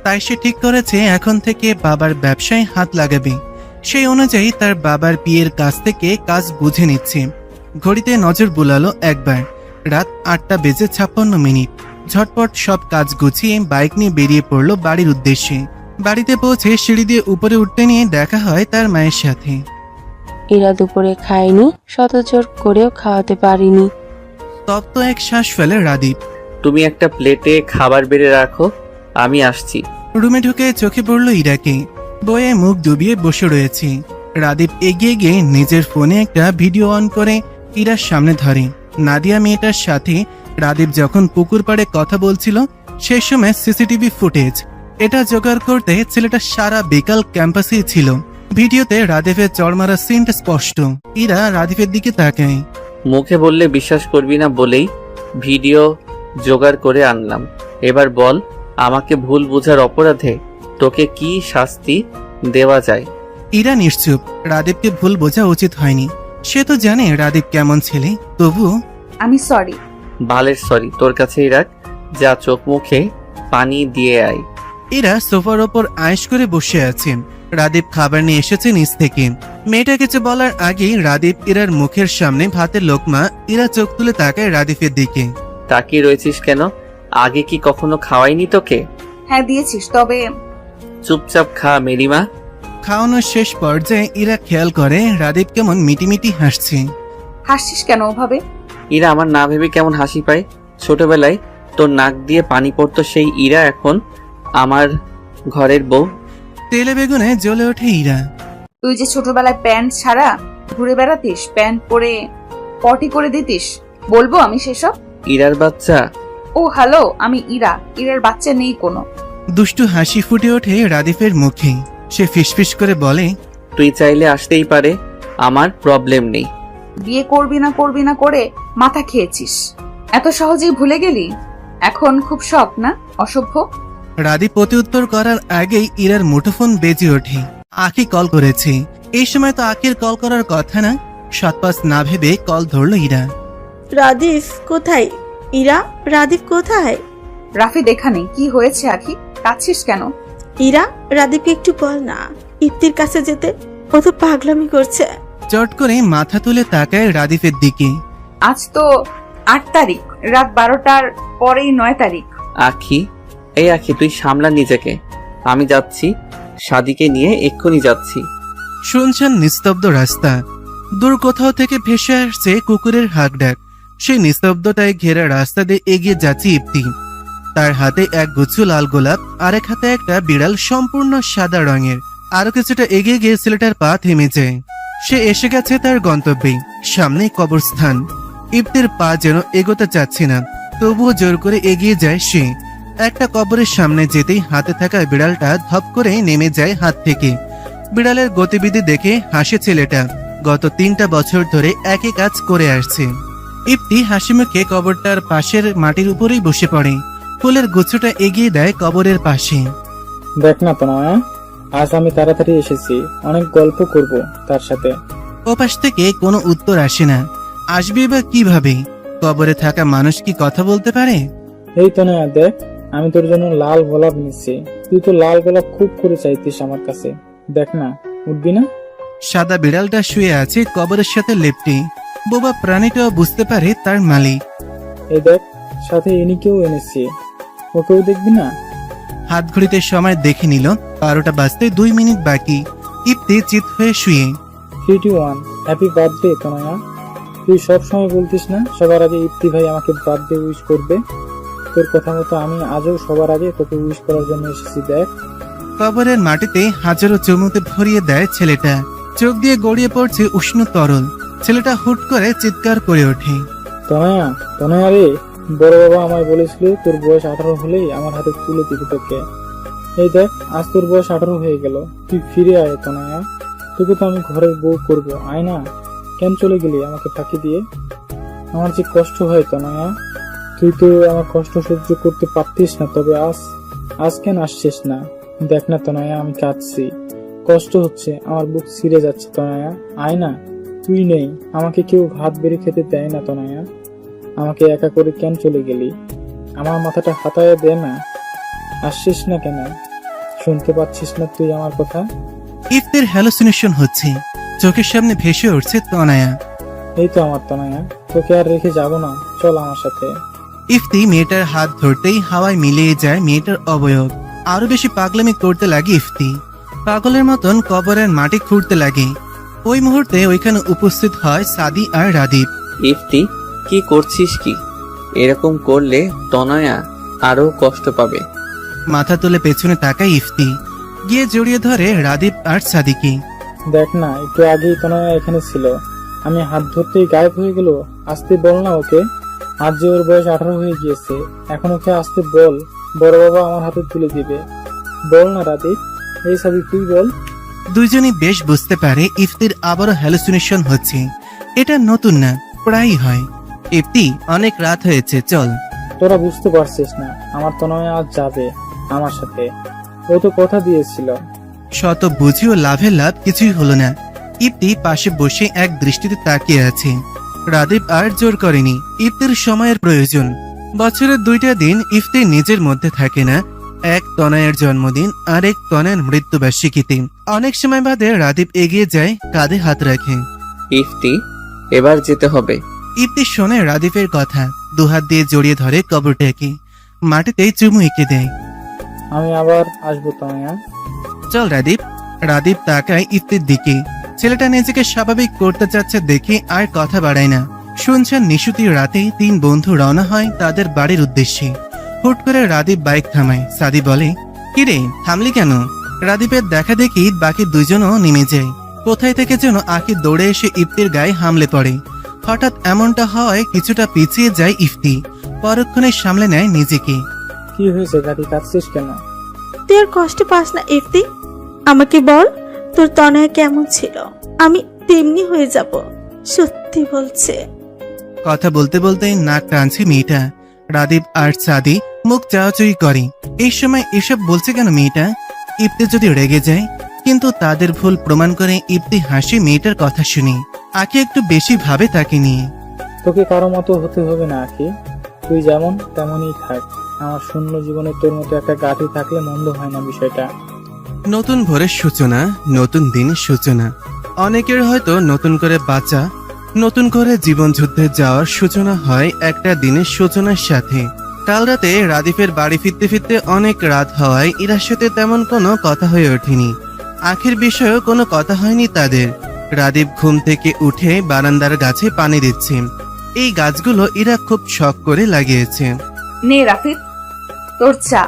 Speaker 2: তাই সে ঠিক করেছে এখন থেকে বাবার ব্যবসায় হাত লাগাবে। সেই অনুযায়ী তার বাবার বিয়ের কাছ থেকে কাজ বুঝে নিচ্ছে। ঘড়িতে নজর বুলালো একবার। রাত 8:56। ঝটপট সব কাজ গুছিয়ে বাইক নিয়ে বেরিয়ে পড়লো বাড়ির উদ্দেশ্যে। বাড়িতে পৌঁছে সিঁড়ি দিয়ে উপরে উঠতে নিয়ে দেখা হয় তার মায়ের সাথে।
Speaker 6: ইরা দুপুরে খায়নি, শতজোর করেও খাওয়াতে পারিনি।
Speaker 2: তপ্ত এক শ্বাস ফেলে রাদীপ।
Speaker 1: তুমি একটা প্লেটে খাবার বেড়ে রাখো, আমি আসছি।
Speaker 2: রুমে ঢুকে চোখে পড়ল ইরাকে। বইয়ে মুখ ডুবিয়ে বসে রয়েছে। রাদীপ এগিয়ে গিয়ে নিজের ফোনে একটা ভিডিও অন করে ইরার সামনে ধরে। নাদিয়া মেয়েটার সাথে রাদীপ যখন পুকুর পাড়ে কথা বলছিল, সেই সময় সিসিটিভি ফুটেজ। এটা জোগাড় করতে ছেলেটা সারা বিকাল ক্যাম্পাসেই ছিল। ভিডিওতে রাদীপের চড়মারা সিনটা স্পষ্ট। ইরা রাদীপের দিকে তাকায়।
Speaker 1: মুখে বললে বিশ্বাস করবি না বলেই ভিডিও জোগাড় করে আনলাম। এবার বল, আমাকে ভুল বোঝার অপরাধে তোকে কি শাস্তি দেওয়া যায়?
Speaker 2: ইরা নিশ্চুপ। রাদীপকে ভুল বোঝা উচিত হয়নি। সে তো জানে রাদীপ কেমন ছেলে, তবুও।
Speaker 5: আমি সরি।
Speaker 1: বালের সরি তোর কাছেই রাখ, যা চোখ মুখে পানি দিয়ে আয়।
Speaker 2: ইরা সোফার ওপর আয়েশ করে বসে আছে। রাদীপ খাবার নিয়ে এসেছে নিচ থেকে। মেয়েটা কিছু বলার আগেই রাদীপ ইরার মুখের সামনে ভাতের লোকমা। ইরা চোখ তুলে তাকায় রাদীপের দিকে।
Speaker 1: তাকিয়ে রয়েছিস কেন? আগে কি কখনো খাওয়াইনি তোকে?
Speaker 5: হ্যাঁ দিয়েছিস, তবে
Speaker 1: চুপচাপ খা মেরিমা।
Speaker 2: খাওয়ানোর শেষ পর্যায়ে ইরা খেয়াল করে রাদীপ কেমন মিটিমিটি হাসছে।
Speaker 5: হাসছিস কেন ওভাবে?
Speaker 1: ইরা আমার না ভেবে কেমন হাসি পায়। ছোটবেলায় তোর নাক দিয়ে পানি পড়তো সেই ইরা এখন আমার ঘরের বউ।
Speaker 2: তেলে বেগুনে জ্বলে ওঠে ইরা।
Speaker 5: তুই যে ছোটবেলায় প্যান্ট ছাড়া ঘুরে বেড়াতিস, প্যান্ট পরে পটি করে দিতিস? বলবো আমি সেসব?
Speaker 1: ইরার বাচ্চা।
Speaker 5: ও হ্যালো, আমি ইরার বাচ্চা নেই কোনো।
Speaker 2: দুষ্টু হাসি ফুটে ওঠে রাদিফের মুখে। সে ফিসফিস করে বলে,
Speaker 1: তুই চাইলে আসতেই পারে, আমার প্রবলেম নেই।
Speaker 5: বিয়ে করবি না করে মাথা খেয়েছিস, এত সহজেই ভুলে গেলি? এখন খুব শখ না? অসভ্য।
Speaker 2: রাদীপ প্রত্যুত্তর করার আগেই ইরার মুঠোফোন বেজে ওঠে। আখি কল করেছে। এই সময় তো আখির কল করার কথা না। সৎপাস না ভেবে কল ধরল ইরা।
Speaker 3: রাদিফ কোথায়? ইরা, রাদিফ কোথায়?
Speaker 5: রাফি দেখা নেই। কি হয়েছে আখি, কাঁদছিস কেন?
Speaker 3: ইরা, রাদিফকে একটু বল না ইফতির কাছে যেতে, ও তো পাগলামি করছে।
Speaker 2: চট করে মাথা তুলে তাকায় রাদিফের দিকে।
Speaker 5: আজ তো 8 তারিখ, রাত 12টার পরেই 9 তারিখ।
Speaker 1: আখি, এই আখি তুই সামলা নিজেকে। আমি যাচ্ছি, সাদিকে নিয়ে এক্ষুনি যাচ্ছি।
Speaker 2: শুনছেন নিস্তব্ধ রাস্তা। দূর কোথাও থেকে ভেসে আসছে কুকুরের হাঁক ডাক। সেই নিস্তব্ধতায় ঘেরা রাস্তা দিয়ে এগিয়ে যাচ্ছে ইফতি। তার হাতে এক গুচ্ছ লাল গোলাপ, আরেক হাতে একটা বিড়াল সম্পূর্ণ সাদা রঙের। আরো কিছুটা এগিয়ে গিয়ে ছেলেটার পা থেমে যায়। সে এসে গেছে তার গন্তব্যে, সামনে কবরস্থান। ইফতির পা যেন এগোতে চাচ্ছে না, তবুও জোর করে এগিয়ে যায় সে। একটা কবরের সামনে যেতেই হাতে থাকা বিড়ালটা ধপ করে নেমে যায় হাত থেকে। বিড়ালের গতিবিধি দেখে হাসে ছেলেটা। গত 3টা বছর ধরে একই কাজ করে আসছে। ইফতি হাসি মুখে কবরটার পাশের মাটির উপরেই বসে পড়ে। ফুলের গুচ্ছটা এগিয়ে দেয় কবরের পাশে।
Speaker 4: দেখ না তনয়া, আজ আমি তাড়াতাড়ি এসেছি, অনেক গল্প করব তার সাথে।
Speaker 2: ওপাশ থেকে কোনো উত্তর আসে না। আসবে বা কিভাবে? কবরে থাকা মানুষ কি কথা বলতে পারে?
Speaker 4: এই তনয়া দেখ, আমি তোর জন্য লাল গোলাপ নিচ্ছি। তুই তো লাল গোলাপ খুব করে চাইতিস আমার কাছে। দেখ না, উঠবি না?
Speaker 2: সাদা বিড়ালটা শুয়ে আছে কবরের সাথে লেপটে। বোবা প্রাণীটাও বুঝতে পারে তার মালিক।
Speaker 4: এই দেখ, সাথে ইনিকেও এনেছি, ওকেও দেখবি না?
Speaker 2: হাত ঘড়িতে সময় দেখে নিল 12টা বাজতে 2 মিনিট বাকি। ইফতি চিত হয়ে শুয়ে।
Speaker 4: 3, 2, 1, হ্যাপি বার্থডে তনয়া। তুই সব সময় বলতিস না সবার আগে ইফতি ভাই আমাকে বার্থডে উইশ করবে? তোর কথা মতো আমি আজও সবার আগে তোকে উইশ করার জন্য এসেছি। দেখ,
Speaker 2: কবরের মাটিতে হাজারো চুমুতে ভরিয়ে দেয় ছেলেটা। চোখ দিয়ে গড়িয়ে পড়ছে উষ্ণ তরল। ছেলেটা হুট করে চিৎকার করে ওঠে।
Speaker 4: তনয়া, তনয়া রে, বড় বাবা আমায় বলেছিল তোর বয়স 18 হলেই আমার হাতে তুলে দিবি তোকে। এই দেখ, আজ তোর বয়স 18 হয়ে গেল। তুই ফিরে আয় তনয়া, তোকে তো আমি ঘরের বউ করবো। আয় না, কেন চলে গেলি আমাকে ফাঁকি দিয়ে? আমার যে কষ্ট হয় তনয়া, তুই তো আমার কষ্ট সহ্য করতে পারতিস না, তবে আজ কেন আসছিস না? দেখ না তনয়া, আমি কাঁদছি, কষ্ট হচ্ছে, আমার বুক ছিঁড়ে যাচ্ছে তনয়া। আয় না, তুই নেই, আমাকে কেউ ভাত বেড়ে খেতে দেয় না তনয়া। আমাকে একা করে কেন চলে গেলি? আমার মাথাটা হাতায় দে না। আসছিস না কেন? শুনতে পাচ্ছিস না তুই আমার কথা?
Speaker 2: ইফতির হ্যালুসিনেশন হচ্ছে। চোখের সামনে ভেসে উঠছে তনয়া।
Speaker 4: এই তো আমার তনয়া, তোকে আর রেখে যাব না, চল আমার সাথে।
Speaker 2: ইফতি মেয়েটার হাত ধরতেই হাওয়ায় মিলিয়ে যায় মেয়েটার অবয়ব। আরো বেশি পাগলামি করতে লাগে ইফতি। পাগলের মতন কবরের মাটি খুঁড়তে লাগে। ওই মুহূর্তে ওইখানে উপস্থিত হয় সাদি আর রাদীপ।
Speaker 1: ইফতি, কি করছিস কি? এরকম করলে তনয়া আরো কষ্ট পাবে।
Speaker 2: মাথা তুলে পেছনে তাকায় ইফতি। গিয়ে জড়িয়ে ধরে রাদীপ আর সাদিকে।
Speaker 4: দেখ না, একটু আগেই তনয়া এখানে ছিল, আমি হাত ধরতেই গায়েব হয়ে গেল। আসতে বল না ওকে, আজ যে ওর বয়স 18 হয়ে গিয়েছে। এখন ওকে আসতে বল, বড় বাবা আমার হাতে তুলে দিবে। বল না রাদীপ, এই সাদি তুই বল।
Speaker 2: দুইজনই বেশ বুঝতে পারে ইফতির আবারও হ্যালুসিনেশন হচ্ছে। এটা নতুন না, প্রায়ই হয়। ইফতি, অনেক রাত হয়েছে, চল।
Speaker 4: তোরা বুঝতে পারছিস না, আমার তনয়া আজ যাবে আমার সাথে, ও তো কথা দিয়েছিল।
Speaker 2: শত বুঝিও লাভের লাভ কিছুই হলো না। ইফতি পাশে বসে এক দৃষ্টিতে তাকিয়ে আছে। রাদীপ আর জোর করেনি। ইফতির সময়ের প্রয়োজন। বছরের 2টা দিন ইফতি নিজের মধ্যে থাকে না। এক তনয়ের জন্মদিন আর এক তনয়ের মৃত্যুবার্ষিকীতে। অনেক সময় বাদে রাদীপ এগিয়ে যায়, কাঁধে হাত রাখে।
Speaker 1: ইফতি, এবার যেতে হবে।
Speaker 2: ইফতি শোনে রাদীপের কথা, দুহাত দিয়ে জড়িয়ে ধরে কবরটাকে। মাটিতে চুমু এঁকে দেয়।
Speaker 4: আমি আবার আসবো তনয়া।
Speaker 2: চল রাদীপ। রাদীপ তাকায় ইফতির দিকে। ছেলেটা নিজেকে স্বাভাবিক করতে চাচ্ছে দেখে আর কথা বাড়ায় না। শুনছেন নিশুতির রাতে 3 বন্ধু রওনা হয় তাদের বাড়ির উদ্দেশ্যে। হুট করে রাদীপ বাইক থামায়। সাদি বলে, কিরে থামলি কেন? রাদীপের দেখা দেখি বাকি 2জনও নেমে যায়। কোথায় থেকে যেন আঁকি দৌড়ে এসে ইফতির গায়ে হামলে পড়ে। হঠাৎ এমনটা হওয়ায় কিছুটা পিছিয়ে যায় ইফতি। পরক্ষণে সামলে নেয় নিজেকে।
Speaker 4: কি হয়েছে গাড়ি, কাঁদছিস কেন?
Speaker 3: তুই আর কষ্ট পাস না ইফতি। আমাকে বল তোর তনয়া কেমন ছিল, আমি তেমনি হয়ে যাব, সত্যি বলছে।
Speaker 2: কথা বলতে বলতে নাক টানছে মেয়েটা। রাদীপ আর সাদি মুখ চাওয়াচুই করে। এই সময় এসব বলছে কেন মেয়েটা? ইফতি যদি রেগে যায়, কিন্তু তাদের ভুল প্রমাণ করে ইফতি হাসি মেয়েটার কথা শুনি। আঁকি একটু বেশি ভাবে তাকে নিয়ে।
Speaker 4: তোকে কারো মতো হতে হবে না আখি, তুই যেমন তেমনই থাক। আমার শূন্য জীবনে তোর মতো একটা গাঠি থাকলে মন্দ হয় না বিষয়টা।
Speaker 2: নতুন ভোরের সূচনা, নতুন দিনের সূচনা। অনেকের হয়তো নতুন করে বাঁচা, নতুন করে জীবন যুদ্ধে যাওয়ার সূচনা হয় একটা দিনের সূচনার সাথে। কাল রাতে রাদীপের বাড়ি ফিরতে ফিরতে অনেক রাত হওয়ায় ইরার সাথে তেমন কোনো কথা হয়ে ওঠেনি। আখের বিষয়েও কোনো কথা হয়নি তাদের। রাদীপ ঘুম থেকে উঠে বারান্দার গাছে পানি দিচ্ছে। এই গাছগুলো ইরা খুব শখ করে লাগিয়েছে।
Speaker 5: নে রাফিদ, তোর চা।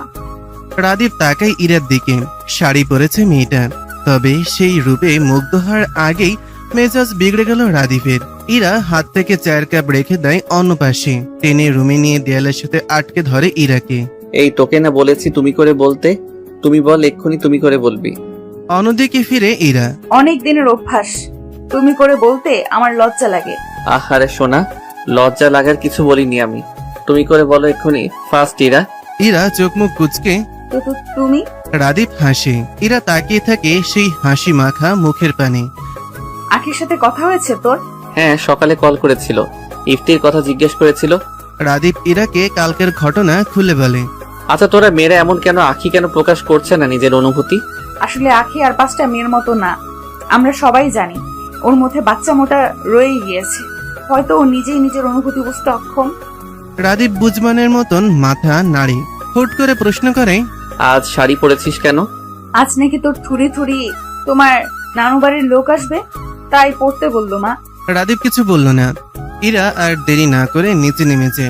Speaker 2: রাদীপ তাকায় ইরার দিকে। শাড়ি পরেছে মেয়েটা, তবে সেই রূপে মুগ্ধ হওয়ার আগেই মেজাজ বিগড়ে গেল রাদীপের। ইরা হাত থেকে চায়ের কাপ রেখে দেয় অন্য পাশে। টেনে রুমে নিয়ে দেয়ালের সাথে আটকে ধরে ইরাকে।
Speaker 1: এই তোকে না বলেছি তুমি করে বলতে, তুমি বল এক্ষুনি তুমি করে বলবি।
Speaker 2: অন্যদিকে ফিরে ইরা।
Speaker 5: অনেক দিনের অভ্যাস, তুমি করে বলতে আমার লজ্জা লাগে।
Speaker 1: আহারে সোনা, লজ্জা লাগার কিছু বলিনি আমি, তুমি করে বলো এক্ষুনি ফার্স্ট ইরা।
Speaker 2: ইরা চোখ মুখ কুচকে
Speaker 5: তো তুমি?
Speaker 2: রাদীপ হাসে। ইরা তাকিয়ে থাকে সেই হাসি মাখা মুখের পানে।
Speaker 5: আখির সাথে কথা হয়েছে তোর?
Speaker 1: হ্যাঁ, সকালে কল করেছিল, ইফতির কথা জিজ্ঞেস করেছিল।
Speaker 2: রাদীপ ইরাকে কালকের ঘটনা খুলে বলে।
Speaker 1: আচ্ছা তোরা মেয়েরা এমন কেন, আখি কেন প্রকাশ করছে না নিজের অনুভূতি?
Speaker 5: আসলে আখি আর 5টা মেয়ের মতো না, আমরা সবাই জানি। ওর মধ্যে বাচ্চা মোটা রয়ে গিয়েছে, হয়তো ও নিজেই নিজের অনুভূতি বুঝতে অক্ষম।
Speaker 2: রাদীপ বুঝমানের মতন মাথা নাড়ে। হুট করে প্রশ্ন করে,
Speaker 1: আজ শাড়ি পরেছিস কেন?
Speaker 5: আজ নাকি তোর থুড়ি থুড়ি তোমার নানু বাড়ির লোক আসবে, তাই পড়তে বললো মা।
Speaker 2: রাদীপ কিছু বলল না। ইরা আর দেরি না করে নিচে নেমেছে।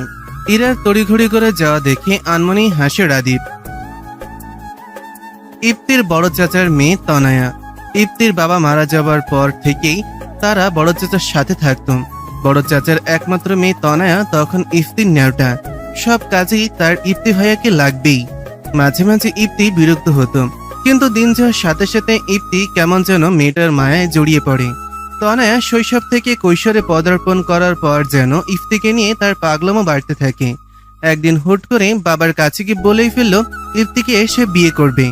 Speaker 2: ইরার তড়িঘড়ি করে যাওয়া দেখে আনমনেই হাসে রাদীপ। ইফতির বড় চাচার মেয়ে তনয়া। ইফতির বাবা মারা যাবার পর থেকেই তারা বড় চাচার সাথে থাকতো। বড় চাচার একমাত্র মেয়ে তনয়া তখন ইফতির ন্যাওটা। সব কাজেই তার ইফতি ভাইয়াকে লাগবেই। মাঝে মাঝে ইফতি বিরক্ত হতো, কিন্তু দিন যাওয়ার সাথে সাথে ইফতি কেমন যেন মেয়েটার মায়ায় জড়িয়ে পড়ে। তনয়া শৈশব থেকে কৈশোরে পদার্পণ করার পর যেন ইফতিকে নিয়ে তার পাগলামো বাড়তে থাকে। একদিন হুট করে বাবার কাছে গিয়ে বলেই ফেলল ইফতিকে এসে বিয়ে করবে।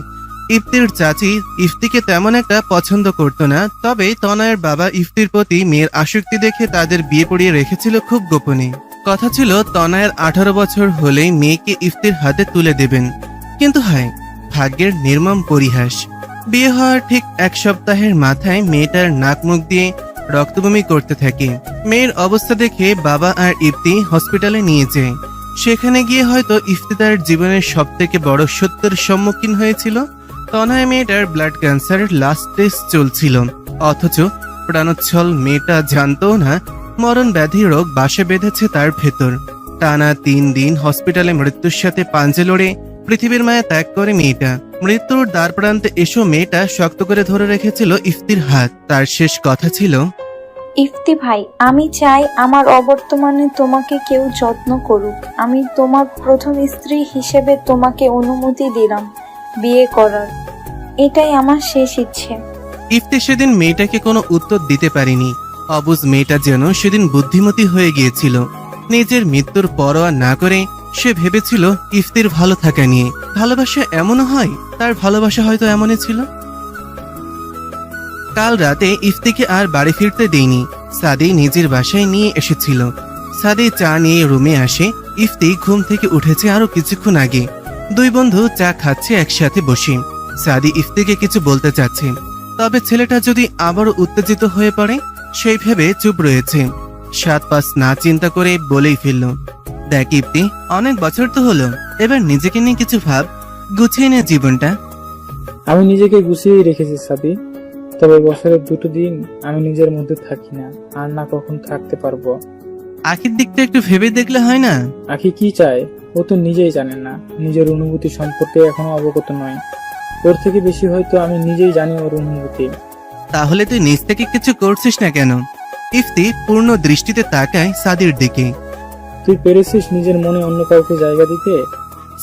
Speaker 2: ইফতির চাচি ইফতিকে তেমন একটা পছন্দ করতো না, তবে তনয়ের বাবা ইফতির প্রতি মেয়ের আসক্তি দেখে তাদের বিয়ে পড়িয়ে রেখেছিল খুব গোপনে। কথা ছিল তনয়ের 18 বছর হলেই মেয়েকে ইফতির হাতে তুলে দেবেন। কিন্তু হায়, ভাগ্যের নির্মম পরিহাস। বিয়ে হওয়ার ঠিক 1 সপ্তাহের মাথায় মেয়েটার নাক মুখ দিয়ে রক্তবমি করতে থাকে। মেয়ের অবস্থা দেখে বাবা আর ইফতি হসপিটালে নিয়ে যায়। সেখানে গিয়ে হয়তো ইফতি তার জীবনের সব থেকে বড় সত্যের সম্মুখীন হয়েছিল। তনয় মেয়েটার ব্লাড ক্যান্সার লাস্ট স্টেজ চলছিল, অথচ প্রাণোচ্ছল মেয়েটা জানতো না মরণ ব্যাধি রোগ বাসা বেঁধেছে তার ভেতর। টানা 3 দিন হসপিটালে মৃত্যুর সাথে পাঞ্জে লড়ে পৃথিবীর মায়া ত্যাগ করে মেয়েটা। মৃত্যুর দ্বার প্রান্তে এসো মেয়েটা শক্ত করে ধরে রেখেছিল ইফতির হাত। তার শেষ কথা ছিল,
Speaker 9: ইফতি ভাই, আমি চাই আমার অবর্তমানে তোমাকে কেউ যত্ন করুক। আমি তোমার প্রথম স্ত্রী হিসেবে তোমাকে অনুমতি দিলাম বিয়ে করার। এটাই আমার শেষ ইচ্ছে।
Speaker 2: ইফতি সেদিন মেয়েটাকে কোনো উত্তর দিতে পারেনি। অবুঝ মেয়েটা যেন সেদিন বুদ্ধিমতী হয়ে গিয়েছিল। নিজের মৃত্যুর পরোয়া না করে সে ভেবেছিল ইফতির ভালো থাকা নিয়ে। ভালোবাসা এমনও হয়, তার ভালোবাসা হয়তো এমনই ছিল। কাল রাতে ইফতিকে আর বাড়ি ফিরতে দেয়নি। সাদি নিজের বাসায় নিয়ে এসেছিল। সাদি চা নিয়ে রুমে আসে। ইফতি ঘুম থেকে উঠেছে আরো কিছুক্ষণ আগে। 2 বন্ধু চা খাচ্ছে একসাথে বসে। সাদি ইফতিকে কিছু বলতে চাচ্ছে, তবে ছেলেটা যদি আবারও উত্তেজিত হয়ে পড়ে সেই ভেবে চুপ রয়েছে। 7-5 না চিন্তা করে বলেই ফেলল, দেখ ইফতি, অনেক বছর তো হলো, এবার নিজেকে নিয়ে কিছু ভাব, গুছিয়ে নে জীবনটা।
Speaker 4: আমি নিজেকে গুছিয়েই রেখেছি সাদি, তবে বছরের 2টো দিন আমি নিজের মধ্যে থাকি না, আর না কখন থাকতে পারবো।
Speaker 2: আখির দিকটা একটু ভেবে দেখলে হয় না?
Speaker 4: আখি কি চায় ও তো নিজেই জানে না, নিজের অনুভূতি সম্পর্কে এখনো অবগত নয়। ওর থেকে বেশি হয়তো আমি নিজেই জানি ওর অনুভূতি।
Speaker 2: তাহলে তুই নিজ থেকে কিছু করছিস না কেন? ইফতি পূর্ণ দৃষ্টিতে তাকায় সাদির দিকে।
Speaker 4: তুই পেরেছিস নিজের মনে অন্য কাউকে জায়গা দিতে?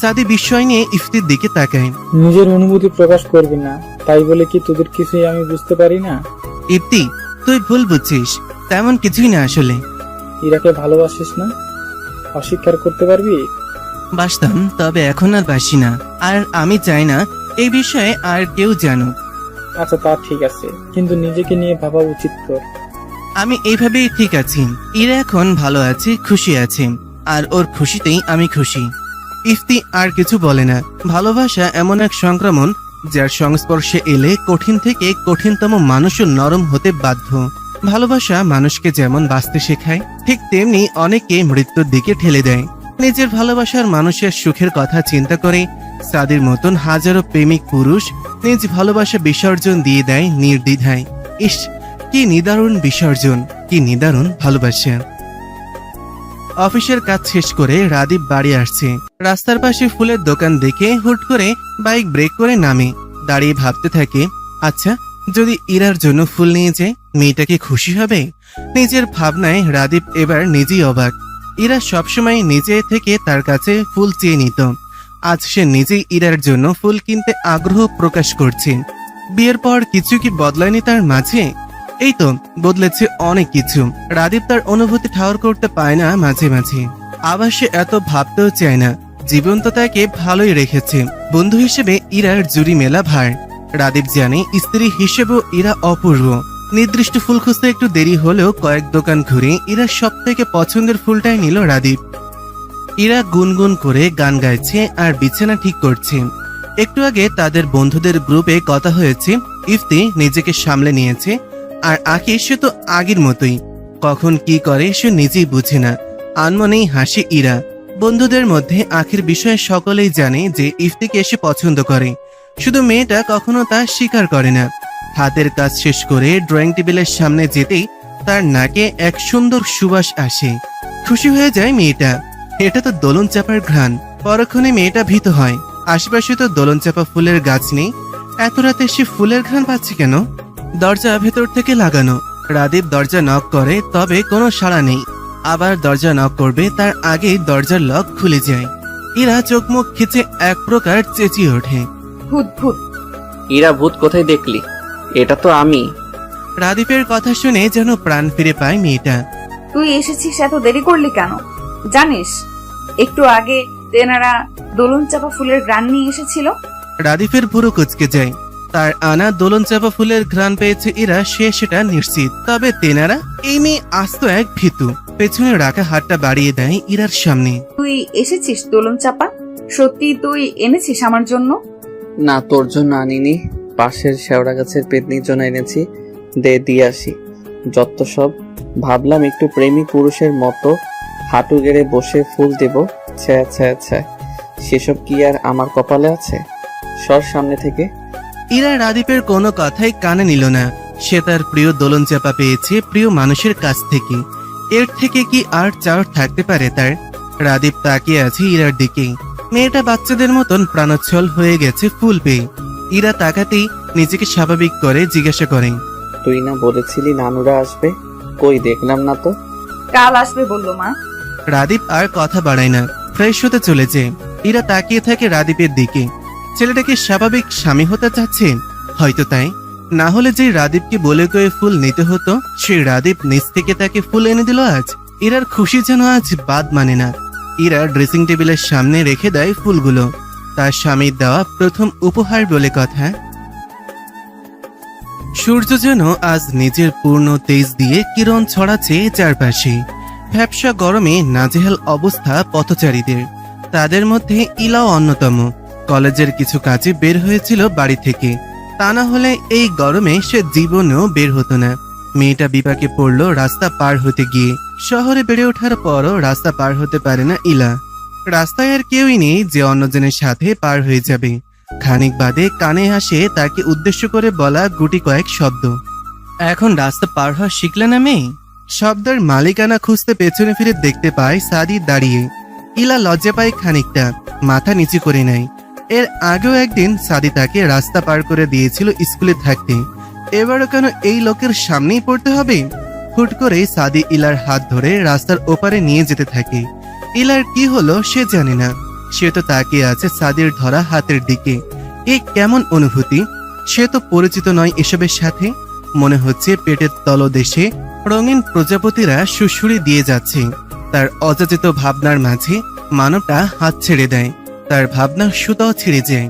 Speaker 2: সাদি বিস্ময় নিয়ে ইফতির দিকে তাকায়।
Speaker 4: নিজের অনুভূতি প্রকাশ করবি না, তাই বলে কি তোদের কিছুই আমি বুঝতে পারি না?
Speaker 2: ইফতি, তুই ভুল বুঝছিস, তেমন কিছুই না আসলে।
Speaker 4: ইরাকে ভালোবাসিস না? অস্বীকার করতে পারবি?
Speaker 2: বাসতাম, তবে এখন আর বাসি না। আর আমি চাই না এই বিষয়ে আর কেউ জানুক।
Speaker 4: আচ্ছা, তা ঠিক আছে, কিন্তু নিজেকে নিয়ে ভাবা উচিত তোর।
Speaker 2: আমি এইভাবেই ঠিক আছি। ইরা এখন ভালো আছে, খুশি আছে, আর ওর খুশিতেই আমি খুশি। ইফতি আর কিছু বলে না। ভালোবাসা এমন এক সংক্রমণ যার সংস্পর্শে এলে কঠিন থেকে কঠিনতম মানুষও নরম হতে বাধ্য। ভালোবাসা মানুষকে যেমন বাঁচতে শেখায়, ঠিক তেমনি অনেকে মৃত্যুর দিকে ঠেলে দেয়। নিজের ভালোবাসার মানুষের সুখের কথা চিন্তা করে সাদির মতন হাজারো প্রেমিক পুরুষ নিজ ভালোবাসা বিসর্জন দিয়ে দেয় নির্দ্বিধায়। ইস, কি নিদারুণ বিসর্জন, কি নিদারুণ ভালোবাসা। অফিসের কাজ শেষ করে রাদীপ বাড়ি আসছে। রাস্তার পাশে ফুলের দোকান দেখে হুট করে বাইক ব্রেক করে নামে। দাঁড়িয়ে ভাবতে থাকে, আচ্ছা, যদি ইরার জন্য ফুল নিয়ে যায়, মেয়েটা কি খুশি হবে? নিজের ভাবনায় রাদীপ এবার নিজেই অবাক। ইরা সবসময় নিজে থেকে তার কাছে ফুল চেয়ে নিত। আজ সে নিজেই ইরার জন্য ফুল কিনতে আগ্রহ প্রকাশ করছে। বিয়ের পর কিছু কি বদলায়নি তার মাঝে? এই তো বদলেছে অনেক কিছু। রাদীপ তার অনুভূতি ঠাওর করতে পায় না মাঝে মাঝে। আবার সে এত ভাবতেও চায় না। জীবন তো তাকে ভালোই রেখেছে। বন্ধু হিসেবে ইরার জুড়ি মেলা ভার। রাদীপ জানে স্ত্রী হিসেবেও ইরা অপূর্ব। নির্দিষ্ট ফুল খুঁজতে একটু দেরি হলেও কয়েক দোকান ঘুরে ইরার সব থেকে পছন্দের ফুলটাই নিল রাদীপ। ইরা গুনগুন করে গান গাইছে আর বিছানা ঠিক করছে। একটু আগে তাদের বন্ধুদের গ্রুপে কথা হয়েছে। ইফতি নিজেকে সামলে নিয়েছে, আর আখি সে তো আগের মতোই। কখন কি করে সে নিজেই বুঝে না। আনমনেই হাসি ইরা। বন্ধুদের মধ্যে আখির বিষয়ে সকলেই জানে যে ইফতিকে এসে পছন্দ করে, শুধু মেয়েটা কখনো তা স্বীকার করে না। হাতের কাজ শেষ করে ড্রয়িং টেবিলের সামনে যেতেই তার নাকে এক সুন্দর সুবাস আসে। খুশি হয়ে যায় মেয়েটা। এটা তো দোলন চাপার ঘ্রাণ। পরক্ষণে মেয়েটা ভীত হয়। আশেপাশে তো দোলন চাপা ফুলের গাছ নেই। এত রাতে সে ফুলের ঘ্রাণ পাচ্ছে কেন? দরজা ভেতর থেকে লাগানো। রাদীপ দরজা নক করে, তবে কোনো সাড়া নেই। আবার দরজা নক করবে, তার আগেই দরজার লক খুলে যায়। ইরা চোখ মুখ খিচে এক প্রকার চেঁচিয়ে ওঠে,
Speaker 5: ভূত ভূত।
Speaker 1: ইরা, ভূত কোথায় দেখলি? এটা তো আমি।
Speaker 2: রাদীপের কথা শুনে যেন প্রাণ ফিরে পায় মেয়েটা।
Speaker 5: তুই এসেছিস, এত দেরি করলি কেন? জানিস একটু আগে তেনারা দোলন চাপা ফুলের গ্রান নিয়ে এসেছিল।
Speaker 2: রাদীপের ভুরু কুচকে যায়। তার আনা দোলন চাপা ফুলের ঘ্রাণ পেয়েছে ইরা, সে সেটা নিশ্চিত। তবে তেনারা? এই মেয়ে আস্ত এক ভীতু। পেছনে রাখা হাতটা বাড়িয়ে দেয় ইরার সামনে।
Speaker 5: তুই এসেছিস দোলন চাপা? সত্যি তুই এনেছিস আমার জন্য?
Speaker 1: না, তোর জন্য আনিনি, পাশের শেওড়া গাছের পেতনির জন্য এনেছি। দিয়ে আসি। যত সব। ভাবলাম একটু প্রেমিক পুরুষের মতো হাঁটু গেড়ে বসে ফুল দেব। ছ্যা ছ্যা ছ্যা, সেসব কি আর আমার কপালে আছে? সর সামনে থেকে।
Speaker 2: ইরা রাদীপের কোনো কথাই কানে নিল না। সে তার প্রিয় দোলন চাপা পেয়েছে প্রিয় মানুষের কাছ থেকে। এর থেকে কি আর চাওয়ার থাকতে পারে তার? রাদীপ তাকিয়ে আছে ইরার দিকে। মেয়েটা বাচ্চাদের মতন প্রাণোচ্ছল হয়ে গেছে ফুল পেয়ে। ইরা তাকাতেই নিজেকে স্বাভাবিক করে জিজ্ঞাসা করে,
Speaker 1: তুই না বলেছিলি নানুরা আসবে? কই দেখলাম না তো।
Speaker 5: কাল আসবে বললো মা।
Speaker 2: রাদীপ আর কথা বাড়ায় না, ফ্রেশ হতে চলেছে। ইরা তাকিয়ে থাকে রাদীপের দিকে। ছেলেটাকে স্বাভাবিক স্বামী হতে চাচ্ছে হয়তো, তাই না হলে যে রাদীপকে বলে কয়ে ফুল নিতে হতো, সেই রাদীপ নিজ থেকে তাকে ফুল এনে দিল আজ। ইরার খুশি যেন আজ বাদ মানে না। ইরা ড্রেসিং টেবিলের সামনে রেখে দেয় ফুলগুলো। তার স্বামীর দেওয়া প্রথম উপহার বলে কথা। সূর্য যেন আজ নিজের পূর্ণ তেজ দিয়ে কিরণ ছড়াচ্ছে চারপাশে। ভ্যাপসা গরমে নাজেহাল অবস্থা পথচারীদের। তাদের মধ্যে ইলাও অন্যতম। কলেজের কিছু কাজে বের হয়েছিল বাড়ি থেকে, তা না হলে এই গরমে সে জীবনেও বের হতো না। মেয়েটা বিপাকে পড়ল রাস্তা পার হতে গিয়ে। শহরে বেড়ে ওঠার পরও রাস্তা পার হতে পারে না ইলা। রাস্তায় আর কেউই নেই যে অন্যজনের সাথে পার হয়ে যাবে। খানিক বাদে কানে আসে তাকে উদ্দেশ্য করে বলা গুটি কয়েক শব্দ। এখন রাস্তা পার হওয়া শিখলে না মেয়ে? শব্দের মালিকানা খুঁজতে পেছনে ফিরে দেখতে পায় সাদি দাঁড়িয়ে। ইলা লজ্জা পায় খানিকটা, মাথা নিচু করে নেয়। এর আগেও একদিন সাদি তাকে রাস্তা পার করে দিয়েছিল স্কুলে থাকতে। এবারও কেন এই লোকের সামনেই পড়তে হবে? হুট করে সাদি ইলার হাত ধরে রাস্তার ওপারে নিয়ে যেতে থাকে। ইলার কি হলো সে জানে না, সে তো তাকিয়ে আছে সাদির ধরা হাতের দিকে। এ কেমন অনুভূতি? সে তো পরিচিত নয় এসবের সাথে। মনে হচ্ছে পেটের তলদেশে রঙিন প্রজাপতিরা সুড়সুড়ি দিয়ে যাচ্ছে। তার অযাচিত ভাবনার মাঝে মানবটা হাত ছেড়ে দেয়, তার ভাবনা সুতাও ছেড়ে যায়।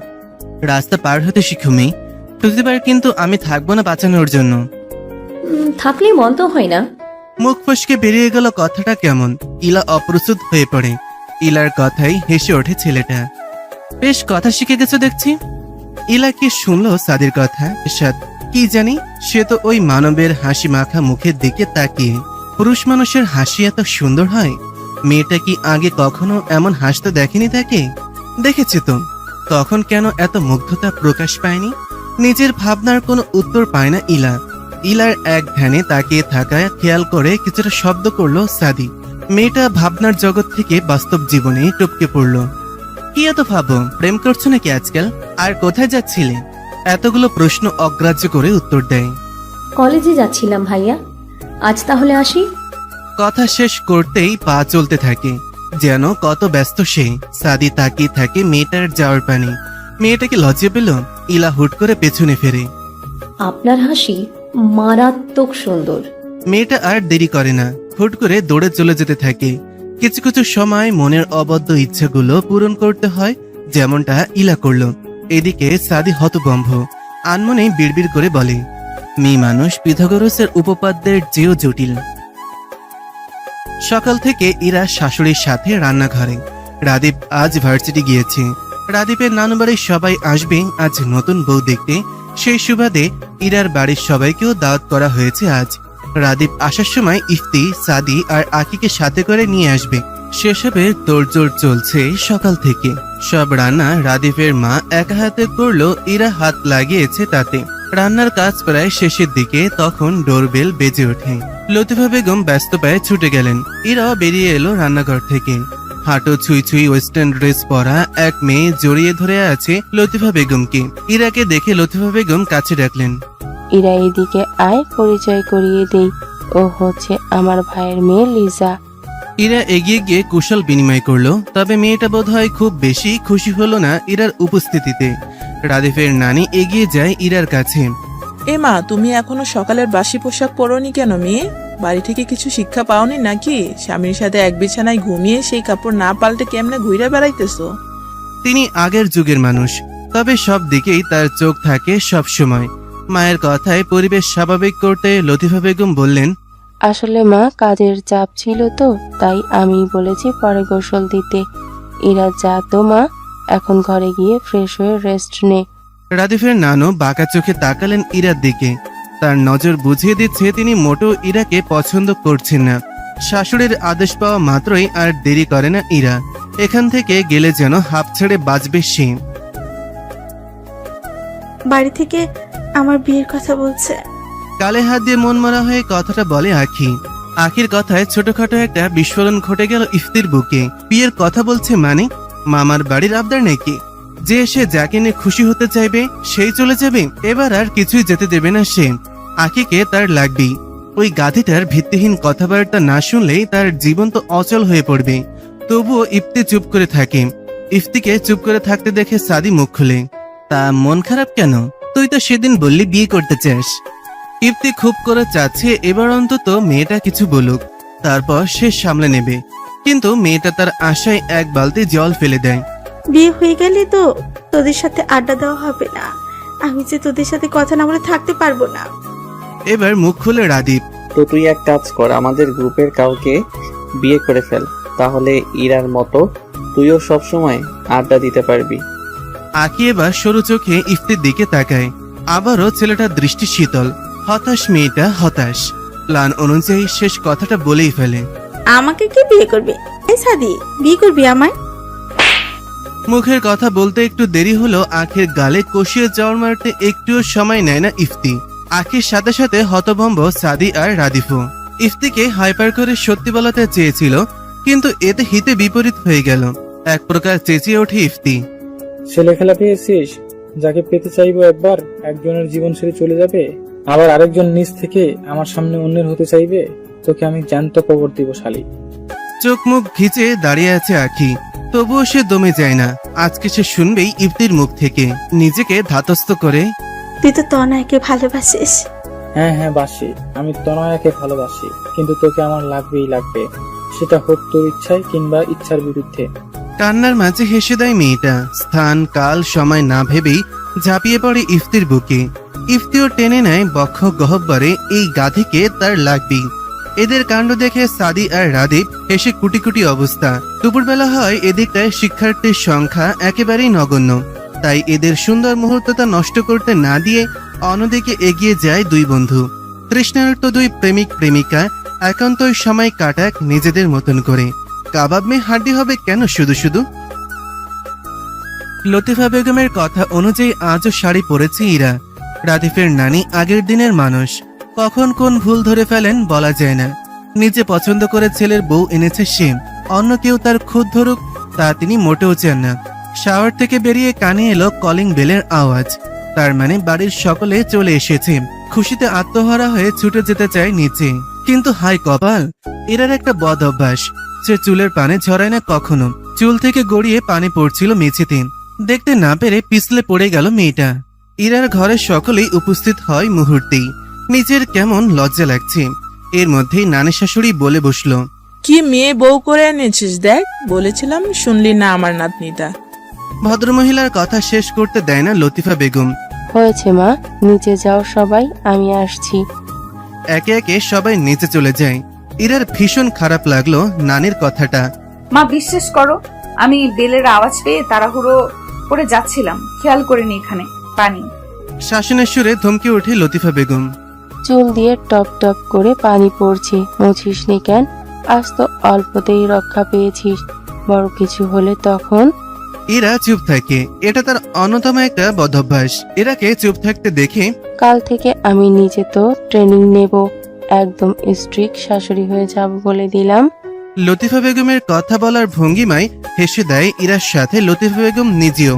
Speaker 2: রাস্তা পার হতে শিখো মেয়ে, প্রতিবার কিন্তু আমি থাকবো না বাঁচানোর জন্য।
Speaker 8: থাকলে মন্দ হয় না।
Speaker 2: মুখ ফসকে বেরিয়ে গেল কথাটা কেমন। ইলা অপ্রস্তুত হয়ে পড়ে। ইলার কথাই হেসে ওঠে ছেলেটা। বেশ কথা শিখে গেছো দেখছি। ইলা কি শুনলো সাদির কথা? সাদ কি জানি, সে তো ওই মানবের হাসি মাখা মুখের দিকে তাকিয়ে। পুরুষ মানুষের হাসি এত সুন্দর হয়? মেয়েটা কি আগে কখনো এমন হাসতে দেখেনি তাকে? দেখেছে তো, তখন কেন এত মুগ্ধতা প্রকাশ পায়নি? নিজের ভাবনার কোনো উত্তর পায় না ইলা। ইলার এক ধ্যানে তাকিয়ে থাকায় খেয়াল করে কিছুটা শব্দ করলো সাদি। মেয়েটা ভাবনার জগৎ থেকে বাস্তব জীবনে টপকে পড়ল। কি এত ভাবো? প্রেম করছো নাকি আজকাল? আর কোথায় যাচ্ছিলে? এতগুলো প্রশ্ন অগ্রাহ্য করে উত্তর দেয়।
Speaker 8: কলেজে যাচ্ছিলাম ভাইয়া, আজ তাহলে আসি।
Speaker 2: কথা শেষ করতেই পা চলতে থাকে, যেন কত ব্যস্ত সে। সাদি তাকিয়ে থাকে মেয়েটার যাওয়ার পানে। মেয়েটা কি লজ্জা পেল? ইলা হুট করে পেছনে ফেরে।
Speaker 8: আপনার হাসি মারাত্মক সুন্দর।
Speaker 2: মেয়েটা আর দেরি করে না, হুট করে দৌড়ে চলে যেতে থাকে। কিছু কিছু সময় মনের অবদ্ধ ইচ্ছাগুলো পূরণ করতে হয়, যেমনটা ইলা করলো। এদিকে সাদি হতভম্ব, আনমনে বিড়বিড় করে বলে, মেয়ে মানুষ পিথাগোরাসের উপপাদ্যের চেয়েও জটিল। সকাল থেকে ইরা শাশুড়ির সাথে রান্নাঘরে। রাদীপ আজ ভার্সিটি গিয়েছে। রাদীপের নানু বাড়ির সবাই আসবে আজ নতুন বউ দেখতে। সেই সুবাদে ইরার বাড়ির সবাইকেও দাওয়াত করা হয়েছে আজ। রাদীপ আসার সময় ইফতি, সাদি আর আকিকে সাথে করে নিয়ে আসবে। সেসবে তোড়জোড় চলছে সকাল থেকে। সব রান্না রাদীপের মা একা হাতে করলো, ইরা হাত লাগিয়েছে তাতে। রান্নার কাজ প্রায় শেষের দিকে, তখন ডোরবেল বেজে ওঠে। লতিফা বেগম ব্যস্ত পায়ে ছুটে গেলেন। ইরাও বেরিয়ে এলো রান্নাঘর থেকে। হাঁটু ছুঁই ছুঁই ওয়েস্টার্ন ড্রেস পরা এক মেয়ে জড়িয়ে ধরে আছে লতিফা বেগমকে। ইরাকে দেখে লতিফা বেগম কাছে ডাকলেন।
Speaker 6: ইরা এদিকে আয়, পরিচয় করিয়ে দেই, ও হচ্ছে আমার ভাইয়ের মেয়ে লিজা।
Speaker 2: ইরা এগিয়ে গিয়ে কুশল বিনিময় করলো, তবে মেয়েটা বোধহয় খুব বেশি খুশি হলো না ইরার উপস্থিতিতে। রাদীপের নানি এগিয়ে যায় ইরার কাছে।
Speaker 10: এ মা, তুমি এখনো সকালের বাসি পোশাক পরোনি কেন মেয়ে? বাড়ি থেকে কিছু শিক্ষা পাওনি নাকি? স্বামীর সাথে এক বিছানায় ঘুমিয়ে সেই কাপড় না পাল্টে কেমনে ঘুরে বেড়াইতেছো?
Speaker 2: তিনি আগের যুগের মানুষ, তবে সব দিকেই তার চোখ থাকে সব সময়। মায়ের কথায় পরিবেশ স্বাভাবিক করতে লতিফা বেগম বললেন,
Speaker 6: আসলে মা, কাজের চাপ ছিল তো, তাই আমি বলেছি পরে গোসল দিতে। ইরা যা তো মা, এখন ঘরে গিয়ে ফ্রেশ হয়ে রেস্ট নে।
Speaker 2: রাদীপের নানু বাঁকা চোখে তাকালেন ইরার দিকে। তার নজর বুঝিয়ে দিচ্ছে তিনি মোটেও ইরাকে পছন্দ করছেন না। শাশুড়ির আদেশ পাওয়া মাত্রই আর দেরি করে না ইরা। এখান থেকে গেলে যেন হাঁপ ছেড়ে বাঁচবে সে।
Speaker 3: বাড়ি থেকে আমার বিয়ের কথা বলছে।
Speaker 2: কালে হাত দিয়ে মন মরা হয়ে কথাটা বলে আখি। আখির কথায় ছোটখাটো একটা বিস্ফোরণ ঘটে গেল ইফতির বুকে। বিয়ের কথা বলছে মানে? মামার বাড়ির আবদার নাকি? যে সে যাকে নিয়ে খুশি হতে চাইবে সেই চলে যাবে? এবার আর কিছুই যেতে দেবে না সে। আখিকে তার লাগবেই। ওই গাধিটার ভিত্তিহীন কথাবার্তা না শুনলেই তার জীবন তো অচল হয়ে পড়বে। তবুও ইফতি চুপ করে থাকে। ইফতিকে চুপ করে থাকতে দেখে সাদি মুখ খুলে। তা মন খারাপ কেন? তুই তো সেদিন বললি বিয়ে করতে চাস। ইফতি খুব করে চাচ্ছে এবার অন্তত মেয়েটা কিছু বলুক, তারপর সে সামলে নেবে। কিন্তু মেয়েটা তার আশায় এক বালতি জল ফেলে দেয়।
Speaker 3: বিয়ে হয়ে গেলে তো তোদের সাথে আড্ডা দেওয়া হবে না। আমি যে তোদের সাথে কথা না বলে থাকতে পারবো না।
Speaker 2: এবার মুখ খুলে রাদীপ।
Speaker 1: তো তুই এক কাজ কর, আমাদের গ্রুপের কাউকে বিয়ে করে ফেল, তাহলে ইরার মতো তুইও সব সময় আড্ডা দিতে পারবি।
Speaker 2: আঁকি এবার সরু চোখে ইফতির দিকে তাকায়। আবারও ছেলেটার দৃষ্টি শীতল। হতাশ মেয়েটা, হতাশ। প্ল্যান অনুযায়ী শেষ কথাটা বলেই ফেলে।
Speaker 3: আমাকে কি বিয়ে করবে? এই সাদি, বিয়ে করবি আমায়?
Speaker 2: মুখের কথা বলতে একটু দেরি হলো, আঁখের গালে কষিয়ে চড় মারতে একটুও সময় নেয় না ইফতি। আঁখির সাথে সাথে হতভম্ব সাদি আর রাদিফও। ইফতিকে হাইপার করে সত্যি বলাতে চেয়েছিল, কিন্তু এতে হিতে বিপরীত হয়ে গেল। এক প্রকার চেঁচিয়ে ওঠে ইফতি।
Speaker 4: ছেলে খেলা পেয়েছিস? যাকে পেতে চাইবো একবার, একজনের জীবন ছেড়ে চলে যাবে? আবার আরেকজন নিজ থেকে আমার সামনে অন্যের হতে চাইবে, তোকে আমি জ্যান্ত কবর দিব শালি।
Speaker 2: চোখ মুখ ভিজে দাঁড়িয়ে আছে আখি, তবুও সে দমে যায় না। আজকে সে শুনবেই ইফতির মুখ থেকে। নিজেকে ধাতস্থ করে
Speaker 3: তুই তো তনয়কে ভালোবাসিস।
Speaker 4: হ্যাঁ হ্যাঁ বাসি, আমি তনয়াকে ভালোবাসি, কিন্তু তোকে আমার লাগবেই লাগবে, সেটা হোক তোর ইচ্ছায় কিংবা ইচ্ছার বিরুদ্ধে।
Speaker 2: কান্নার মাঝে হেসে দেয় মেয়েটা। স্থান কাল সময় না ভেবেই ঝাঁপিয়ে পড়ে ইফতির বুকে। ইফতিও টেনে নেয় বক্ষ গহব্বরে, এই গাধিকে তার লাগবেই। এদের কাণ্ড দেখে সাদি আর রাদীপ হেসে কুটি কুটি অবস্থা। দুপুরবেলা হয়, এদিকটায় শিক্ষার্থীর সংখ্যা একেবারেই নগণ্য, তাই এদের সুন্দর মুহূর্তটা নষ্ট করতে না দিয়ে অন্যদিকে এগিয়ে যায় দুই বন্ধু। তৃষ্ণার্ত দুই প্রেমিক প্রেমিকা একান্তই সময় কাটাক নিজেদের মতন করে। কাবাব মে হাড্ডি হবে কেন শুধু শুধু। লতিফা বেগমের কথা অনুযায়ী আজও শাড়ি পরেছে ইরা। রাদিফের নানি আগের দিনের মানুষ, কখন কোন ভুল ধরে ফেলেন বলা যায় না। নিজে পছন্দ করে ছেলের বউ এনেছে সে, অন্য কেউ তার খুদ ধরুক তা তিনি মোটেও চান না। শাওয়ার থেকে বেরিয়ে কানে এলো কলিং বেলের আওয়াজ, তার মানে বাড়ির সকলে চলে এসেছে। খুশিতে আত্মহারা হয়ে ছুটে যেতে চায় নিচে, কিন্তু হাই কপাল, এরার একটা বদ অভ্যাস, সে চুলের পানে ঝরায় না কখনো। চুল থেকে গড়িয়ে পানি পড়ছিল মেঝেতে, দেখতে না পেরে পিছলে পড়ে গেল মেয়েটা। ইরার ঘরের সকলেই উপস্থিত হয় মুহূর্তেই। নিজের কেমন লজ্জা লাগছে। এর মধ্যেই নানি শাশুড়ি বলে বসলো,
Speaker 10: কি মেয়ে বউ করে এনেছিস দেখ, বলেছিলাম শুনলি না আমার নাতনিটা।
Speaker 2: ভদ্রমহিলার কথা শেষ করতে দেয় না লতিফা বেগম।
Speaker 6: হয়েছে মা, নিচে যাও সবাই, আমি আসছি।
Speaker 2: একে একে সবাই নিচে চলে যায়। ইরার ভীষণ খারাপ লাগলো নানির কথাটা।
Speaker 5: মা বিশ্বাস করো, আমি বেলের আওয়াজ পেয়ে তাড়াহুড়ো করে যাচ্ছিলাম, খেয়াল করিনি এখানে পানি।
Speaker 2: শাসনের সুরে ধমকে ওঠে লতিফা বেগম।
Speaker 6: চুল দিয়ে টপ টপ করে পানি পড়ছে, মুছিস নি কেন? আজ তো অল্পতেই রক্ষা পেয়েছিস, বড় কিছু হলে তখন।
Speaker 2: ইরা চুপ থাকে, এটা তার অন্যতম একটা বদভ্যাস। ইরাকে চুপ থাকতে দেখে
Speaker 6: কাল থেকে আমি নিজে তো ট্রেনিং নেব, একদম স্ট্রিক্ট শাশুড়ি হয়ে যাব বলে দিলাম।
Speaker 2: লতিফা বেগমের কথা বলার ভঙ্গিমায় হেসে দেয় ইরার সাথে লতিফা বেগম নিজেও।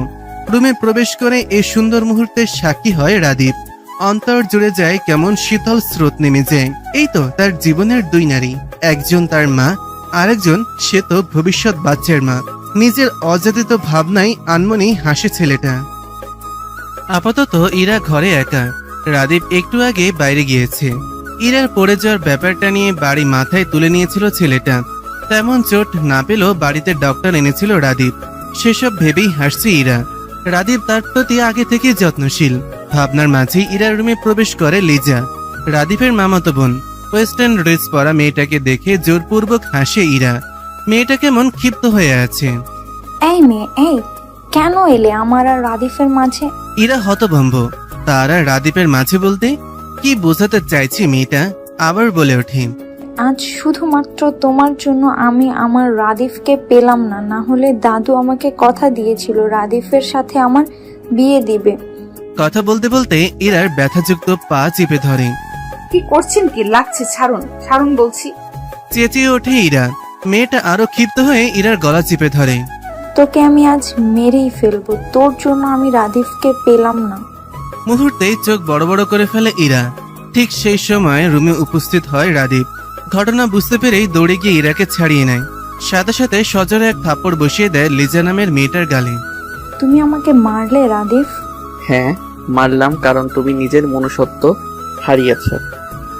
Speaker 2: রুমে প্রবেশ করে এই সুন্দর মুহূর্তের সাক্ষী হয় রাদীপ। অন্তর জুড়ে যায় কেমন শীতল স্রোত নেমে যায়। এই তো তার জীবনের দুই নারী, একজন তার মা, আরেকজন সে তো ভবিষ্যৎ বাচ্চার মা। নিজের অযাচিত ভাবনায় আনমনেই হাসে ছেলেটা। আপাতত ইরা ঘরে একা। রাদীপ একটু আগে বাইরে গিয়েছে। ইরার পড়ে যাওয়ার ব্যাপারটা নিয়ে বাড়ি মাথায় তুলে নিয়েছিল ছেলেটা। তেমন চোট না পেলেও বাড়িতে ডক্টর এনেছিল রাদীপ। সেসব ভেবেই হাসছে ইরা। রাদীপ তার প্রতি আগে থেকে যত্নশীল। ভাবনার মাঝে ইরার রুমে প্রবেশ করে লিজা, রাদীপের মামাতো বোন। ওয়েস্টার্ন ড্রেস পরা মেয়েটাকে দেখে জোরপূর্বক হাসে ইরা। মেয়েটা কেমন ক্ষিপ্ত হয়ে আছে।
Speaker 9: এই মেয়ে, এই কেন এলে আমার আর রাদিফের মাঝে?
Speaker 2: ইরা হতভম্ব। তার আর রাদীপের মাঝে বলতে কি বোঝাতে চাইছে মেয়েটা, আবার বলে ওঠে,
Speaker 9: আজ শুধুমাত্র তোমার জন্য আমি আমার রাদিফকে পেলাম না, না হলে দাদু আমাকে কথা দিয়েছিল রাদিফের সাথে আমার বিয়ে দিবে।
Speaker 2: কথা বলতে বলতে ইরার ব্যথাযুক্ত পা চেপে ধরে।
Speaker 5: কি করছেন কি? লাগছে, ছাড়ুন ছাড়ুন বলছি।
Speaker 2: চেঁচিয়ে ওঠে ইরা। মেয়েটা আরো ক্ষিপ্ত হয়ে ইরার গলা চেপে ধরে।
Speaker 9: তোকে আমি আজ মেরেই ফেলবো, তোর জন্য আমি রাদিফকে পেলাম না।
Speaker 2: মুহূর্তেই চোখ বড় বড় করে ফেলে ইরা। ঠিক সেই সময় রুমে উপস্থিত হয় রাদীপ। ঘটনা বুঝতে পেরেই দৌড়ে গিয়ে ইরাকে ছাড়িয়ে নেয়। সাথে সাথে সজোরে এক থাপ্পড় বসিয়ে দেয় লিজা নামের মেয়েটার গালে।
Speaker 9: তুমি আমাকে মারলে রাদিফ?
Speaker 1: হ্যাঁ মারলাম, কারণ তুমি নিজের মনুষ্যত্ব হারিয়েছ।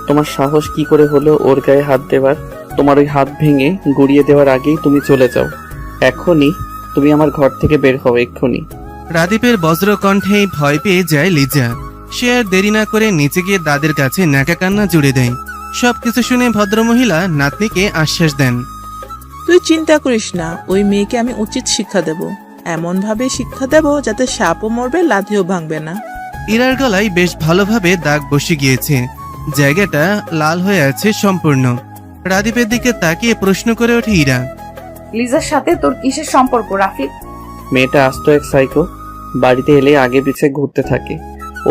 Speaker 1: তোমার সাহস কি করে হলো ওর গায়ে হাত দেবার? তোমার ওই হাত ভেঙে গুড়িয়ে দেওয়ার আগেই তুমি চলে যাও। এখনই তুমি আমার ঘর থেকে বের হও, এক্ষুনি।
Speaker 2: রাদীপের বজ্র কণ্ঠে ভয় পেয়ে যায় লিজা। সে আর দেরি না করে নিচে গিয়ে দাদের কাছে ন্যাকা কান্না জুড়ে দেয়। সবকিছু শুনে ভদ্রমহিলা নাতনিকে আশ্বাস দেন,
Speaker 10: তুই চিন্তা করিস না, ওই মেয়েকে আমি উচিত শিক্ষা দেব, এমন ভাবে শিক্ষা দেব যাতে সাপও মরবে লাঠিও ভাঙবে না।
Speaker 2: ইরার গলায় বেশ ভালোভাবে দাগ বসে গিয়েছে, জায়গাটা লাল হয়ে আছে সম্পূর্ণ। রাদীপের দিকে তাকিয়ে প্রশ্ন করে ওঠে ইরা,
Speaker 5: লিজার সাথে তোর কিসের সম্পর্ক রাফিক?
Speaker 1: মেয়েটা আস্ত এক সাইকো, বাড়িতে এলে আগে পিছে ঘুরতে থাকে।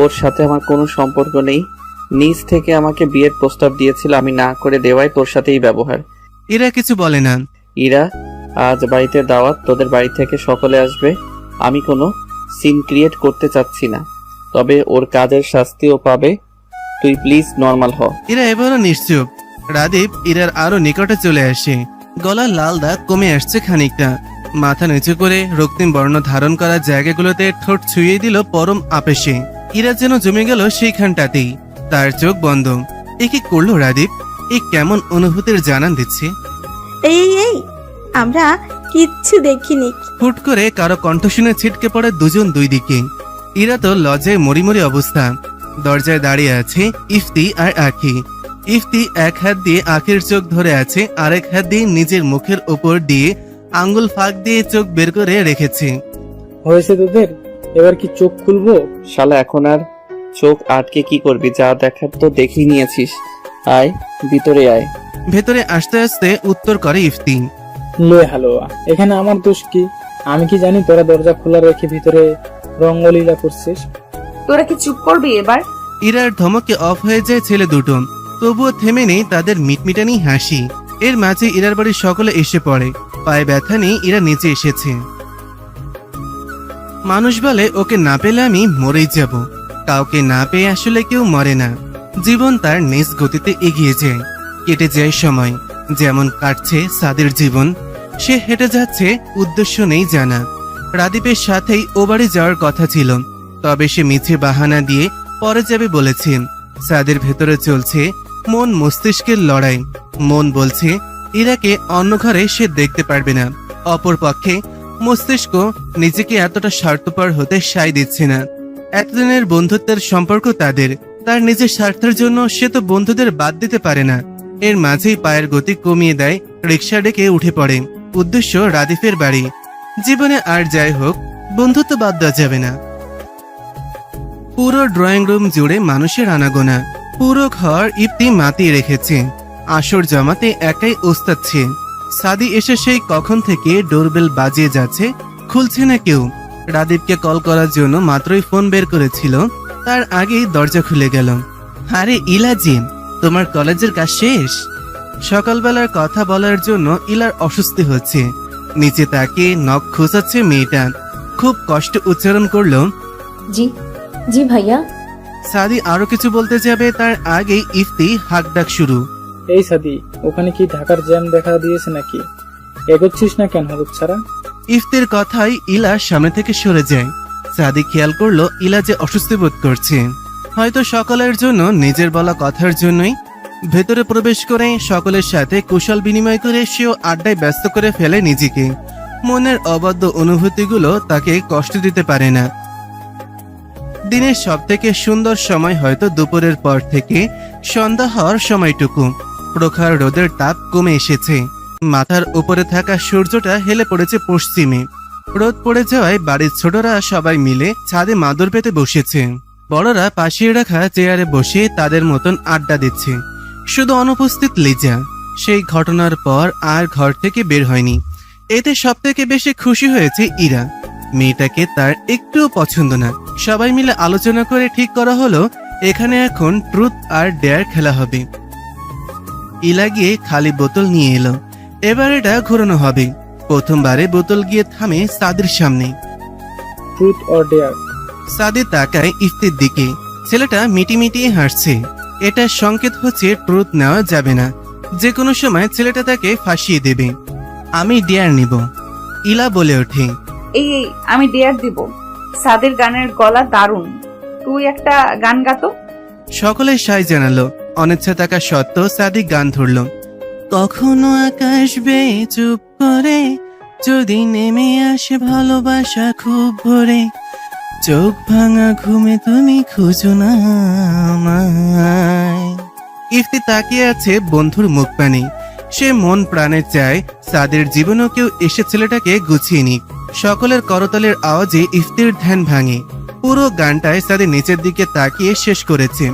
Speaker 1: ওর সাথে আমার কোনো সম্পর্ক নেই। নিজ থেকে আমাকে বিয়ের প্রস্তাব দিয়েছিল, আমি না করে দেওয়ায় তোর সাথেই ব্যবহার।
Speaker 2: ইরা কিছু বলে না।
Speaker 1: ইরা, আজ বাড়িতে দাওয়াত, তোদের বাড়ি থেকে সকলে আসবে। আমি কোনো সিন ক্রিয়েট করতে চাচ্ছি না, তবে ওর কাজের শাস্তিও পাবে। তুই প্লিজ নর্মাল হ।
Speaker 2: ইরা এবারও নিশ্চুপ। রাদীপ ইরার আরো নিকটে চলে আসে। গলার লাল দাগ কমে আসছে খানিকটা। মাথা নিচু করে রক্তিম বর্ণ ধারণ করা জায়গাগুলোতে ঠোঁট ছুঁয়ে দিল পরম আবেশে। ইরা যেন জমে গেল সেইখানটাতেই। তার চোখ বন্ধ। এ কি করলো রাদীপ? এ কেমন অনুভূতির জানান দিচ্ছে?
Speaker 3: এই আমরা কিচ্ছু দেখিনি।
Speaker 2: হুট করে কারো কণ্ঠ শুনে ছিটকে পড়ে দুজন দুই দিকে। ইরা তো লজ্জায় মরিমরি অবস্থা। দরজায় দাঁড়িয়ে আছে ইফতি আর আখি। ইফতি এক হাত দিয়ে আখির চোখ ধরে আছে, আরেক হাত দিয়ে নিজের মুখের উপর দিয়ে আঙ্গুল ফাঁক দিয়ে চোখ বের করে রেখেছে।
Speaker 4: হয়েছে তোদের? এবার কি চোখ খুলবো?
Speaker 1: শালা এখন আর চোখ আটকে কি করবি? যা দেখার তো দেখেই নিয়েছিস। আয় ভিতরে আয়।
Speaker 2: ভেতরে আসতে আসতে উত্তর করে ইফতি।
Speaker 4: লে হালুয়া, এখানে আমার দোষ কি? আমি কি জানি তোরা দরজা খোলা রেখে ভিতরে রঙ্গলীলা করছিস?
Speaker 5: তোরা কি চুপ করবি এবার?
Speaker 2: ইরার ধমকে অফ হয়ে যায় ছেলে দুটো। তবুও থেমে নেই তাদের মিটমিটানি হাসি। এর মাঝে ইরার বাড়ির সকলে এসে পড়ে। পায়ে ব্যথা নেই, ইরা নিচে এসেছে। মানুষ বলে ওকে না পেলে আমি মরেই যাব। কাউকে না পেয়ে আসলে কেউ মরে না। জীবন তার নিজ গতিতে এগিয়ে যায়। কেটে যায় সময়। যেমন কাটছে সাদের জীবন। সে হেঁটে যাচ্ছে, উদ্দেশ্য নেই জানা। রাদীপের সাথেই ও বাড়ি যাওয়ার কথা ছিল, তবে সে মিছে বাহানা দিয়ে পরে যাবে বলেছেন। সাদের ভেতরে চলছে মন মস্তিষ্কের লড়াই। মন বলছে ইরাকে অন্য ঘরে সে দেখতে পারবে না। অপরপক্ষে মস্তিষ্ক নিজেকে এতটা স্বার্থপর হতে সায় দিচ্ছে না। এতদিনের বন্ধুত্বের সম্পর্ক তাদের। তার নিজের স্বার্থের জন্য সে তো বন্ধুদের বাদ দিতে পারে না। এর মাঝেই পায়ের গতি কমিয়ে দেয়, রিক্সা ডেকে উঠে পড়ে। উদ্দেশ্য রাদীপের বাড়ি। জীবনে আর যাই হোক, বন্ধুত্ব বাদ দেওয়া যাবে না। পুরো ড্রয়িং রুম জুড়ে মানুষের আনাগোনা। পুরো ঘর ইফতি মাতিয়ে রেখেছে। আসর জমাতে একাই ওস্তাচ্ছে। সাদি এসে সেই কখন থেকে ডোরবেল বাজিয়ে যাচ্ছে, খুলছে না কেউ। রাদীপকে কল করার জন্য মাত্রই ফোন বের করেছিল, তার আগেই দরজা খুলে গেল। আরে ইলাজি, তোমার কলেজের কাজ শেষ? সকালবেলার কথা বলার জন্য ইলার অস্বস্তি হচ্ছে। নিচে তাকিয়ে নখ খোঁচাচ্ছে মেয়েটা। খুব কষ্ট উচ্চারণ করলো,
Speaker 8: জি জি ভাইয়া।
Speaker 2: সাদি আরো কিছু বলতে যাবে, তার আগেই ইফতি হাঁক ডাক শুরু।
Speaker 4: এই সাদি, ওখানে কি ঢাকার জ্যাম দেখা দিয়েছে নাকি? এগোচ্ছিস না কেন হলুদ ছাড়া?
Speaker 2: ইফতির কথাই ইলা সামনে থেকে সরে যায়। সাদি খেয়াল করলো ইলা যে অস্বস্তি বোধ করছে। হয়তো সকলের জন্য, নিজের বলা কথার জন্যই। ভেতরে প্রবেশ করে সকলের সাথে কুশল বিনিময় করে সেও আড্ডায় ব্যস্ত করে ফেলে নিজেকে। মনের অবাধ্য অনুভূতিগুলো তাকে কষ্ট দিতে পারে না। দিনের সব থেকে সুন্দর সময় হয়তো দুপুরের পর থেকে সন্ধ্যা হওয়ার সময়টুকু। প্রখর রোদের তাপ কমে এসেছে। মাথার উপরে থাকা সূর্যটা হেলে পড়েছে পশ্চিমে। রোদ পড়ে যাওয়ায় বাড়ির ছোটরা সবাই মিলে ছাদে মাদুর পেতে বসেছে। বড়রা পাশে রাখা চেয়ারে বসে তাদের মতন আড্ডা দিচ্ছে। শুধু অনুপস্থিত লিজা। সেই ঘটনার পর আর ঘর থেকে বের হয়নি। এতে সব থেকে বেশি খুশি হয়েছে ইরা। মেয়েটাকে তার একটুও পছন্দ না। সবাই মিলে আলোচনা করে ঠিক করা হলো এখানে এখন ট্রুথ আর ডেয়ার খেলা হবে। ইলা গিয়ে খালি বোতল নিয়ে এলো। এবার এটা ঘোরানো হবে। প্রথমবারে বোতল গিয়ে থামে সাদির সামনে।
Speaker 4: Truth or dare?
Speaker 2: সাদি তাকায় ইফতির দিকে। ছেলেটা মিটিমিটিয়ে হাসছে। এটা সংকেত হচ্ছে ট্রুথ নেওয়া যাবে না। যে কোনো সময় ছেলেটা তাকে ফাঁসিয়ে দেবে। আমি ডেয়ার নিব, ইলা বলে ওঠে।
Speaker 5: এই আমি ডেয়ার দিব। সাদের গানের গলা দারুণ, তুই একটা গান গাতো।
Speaker 2: সকলে সাই জানালো। অনিচ্ছা থাকা সত্ত্বেও সাদি গান ধরল। কখনো আকাশ বেয়ে চুপ করে যদি নেমে আসে ভালোবাসা খুব ভরে, চোখ ভাঙা ঘুমে তুমি খুঁজো না আমায়। ইফতি তাকিয়ে আছে বন্ধুর মুখ পানে। সে মন প্রাণে চায় সাদের জীবনেও কেউ এসে ছেলেটাকে গুছিয়ে নিক। সকলের করতালের আওয়াজে ইফতির ধ্যান ভাঙে। পুরো গানটায় সাদি নিচের দিকে তাকিয়ে শেষ করেছে,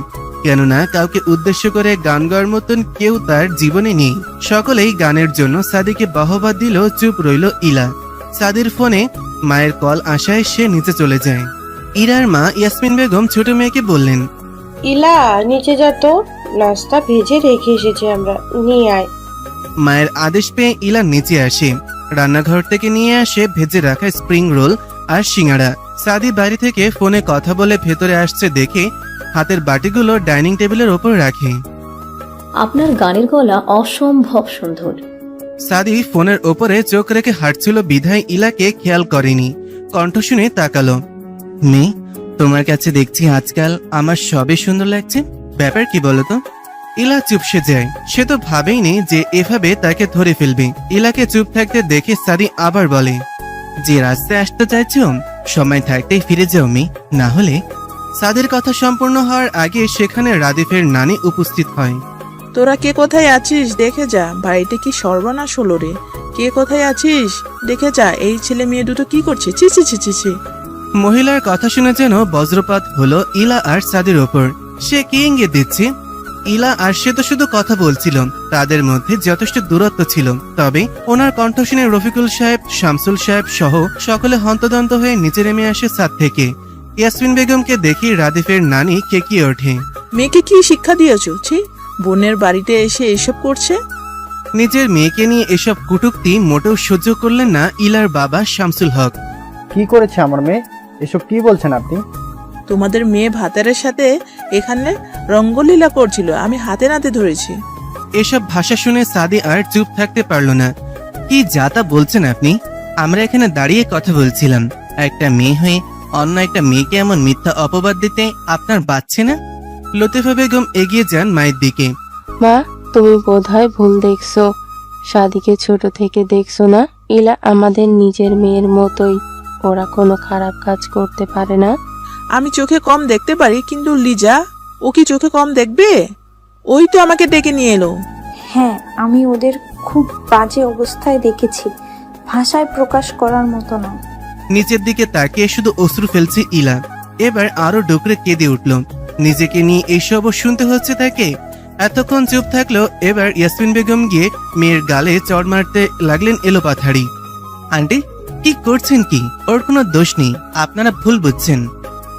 Speaker 2: কেননা কাউকে উদ্দেশ্য করে গান গাওয়ার মতন কেউ তার জীবনে নেই। সকলেই গানের জন্য সাদিকে বাহবা দিল। চুপ রইল ইলা। সাদির ফোনে মায়ের কল আসায় সে নিচে চলে যায়। ইরার মা ইয়াসমিন বেগম ছোট মেয়েকে বললেন,
Speaker 11: ইলা নিচে যা তো, নাস্তা ভেজে রেখে এসেছি আমরা, নিয়ে আয়।
Speaker 2: মায়ের আদেশ পেয়ে ইলা নিচে আসে। রান্নাঘর থেকে নিয়ে আসে ভেজে রাখা স্প্রিং রোল আর সিঙ্গাড়া। সাদি বাড়ি থেকে ফোনে কথা বলে ভেতরে আসছে দেখে হাতের বাটিগুলো ডাইনিং টেবিলের ওপর রাখে।
Speaker 8: আপনার গানের গলা অসম্ভব সুন্দর।
Speaker 2: সাদি ফোনের ওপরে চোখ রেখে হাঁটছিল বিধায় ইলাকে খেয়াল করেনি। কণ্ঠ শুনে তাকালো। মেয়ে, তোমার কাছে দেখছি আজকাল আমার সবই সুন্দর লাগছে, ব্যাপার কি বলতো? ইলা চুপসে যায়। সে তো ভাবেইনি যে এভাবে তাকে ধরে ফেলবে। ইলাকে চুপ থাকতে দেখে সাদি আবার বলে, যে রাস্তায় আসতে চাইছো সময় থাকতেই ফিরে যাও মেয়ে, না হলে। সাদির কথা সম্পূর্ণ হওয়ার আগে সেখানে রাদিফের নানি উপস্থিত হয়।
Speaker 10: তোরা কে কোথায় আছিস দেখে যা, বাড়িতে কি সর্বনাশ হলো রে। কে কোথায় আছিস দেখে যা, এই ছেলে মেয়ে দুটো কি করছে, ছি ছি ছি ছি ছি।
Speaker 2: মহিলার কথা শুনে যেন বজ্রপাত হলো ইলা আর সাদির ওপর। সে কি ইঙ্গিত দিচ্ছে? ইলা আর সে তো শুধু কথা বলছিল, তাদের মধ্যে যথেষ্ট দূরত্ব ছিল। তবে ওনার কণ্ঠ শুনে রফিকুল সাহেব, শামসুল সাহেব সহ সকলে হন্তদন্ত হয়ে নিচে নেমে আসে ছাদ থেকে। ইয়াসমিন বেগমকে দেখি রাদিফের নানি কেকিয়ে ওঠে।
Speaker 10: মেয়েকে কি শিক্ষা দিয়েছ? ছি, বোনের বাড়িতে এসে এসব করছে।
Speaker 2: নিজের মেয়েকে নিয়ে এসব কটূক্তি মোটেও সহ্য করলেন না ইলার বাবা শামসুল হক।
Speaker 12: কি করেছে আমার মেয়ে? এসব কি বলছেন আপনি?
Speaker 10: তোমাদের মেয়ে ভাতারের সাথে এখানে রঙ্গলীলা করছিল, আমি হাতে নাতে ধরেছি।
Speaker 2: এসব ভাষা শুনে সাদি আর চুপ থাকতে পারল না। কি যা তা বলছেন আপনি? আমরা এখানে দাঁড়িয়ে কথা বলছিলাম, একটা মেয়ে হয়ে অন্য একটা মেয়েকে এমন মিথ্যা অপবাদ দিতে আপনার বাচ্ছে না? লতিফা বেগম এগিয়ে যান মায়ের দিকে।
Speaker 6: মা, তুমি বোধহয় ভুল দেখছো। সাদিকে ছোট থেকে দেখছো না? ইলা আমাদের নিজের মেয়ের মতোই, ওরা কোনো খারাপ কাজ করতে পারে না।
Speaker 10: আমি চোখে কম দেখতে পারি, কিন্তু লিজা ও কি চোখে কম দেখবে? ওই তো আমাকে ডেকে নিয়ে এলো।
Speaker 9: হ্যাঁ, আমি ওদের খুব বাজে অবস্থায় দেখেছি, ভাষায় প্রকাশ করার মতো না।
Speaker 2: নিচের দিকে তাকিয়ে শুধু অশ্রু ফেলছে ইলা। এবার আরো ডুকরে কেঁদে উঠল। নিজেকে নিয়ে এইসবও শুনতে হচ্ছে তাকে। এতক্ষণ চুপ থাকলো, এবার ইয়াসমিন বেগম গিয়ে মেয়ের গালে চড় মারতে লাগলেন এলোপাথাড়ি। আন্টি, কি করছেন কি? ওর কোনো দোষ নেই, আপনারা ভুল বুঝছেন।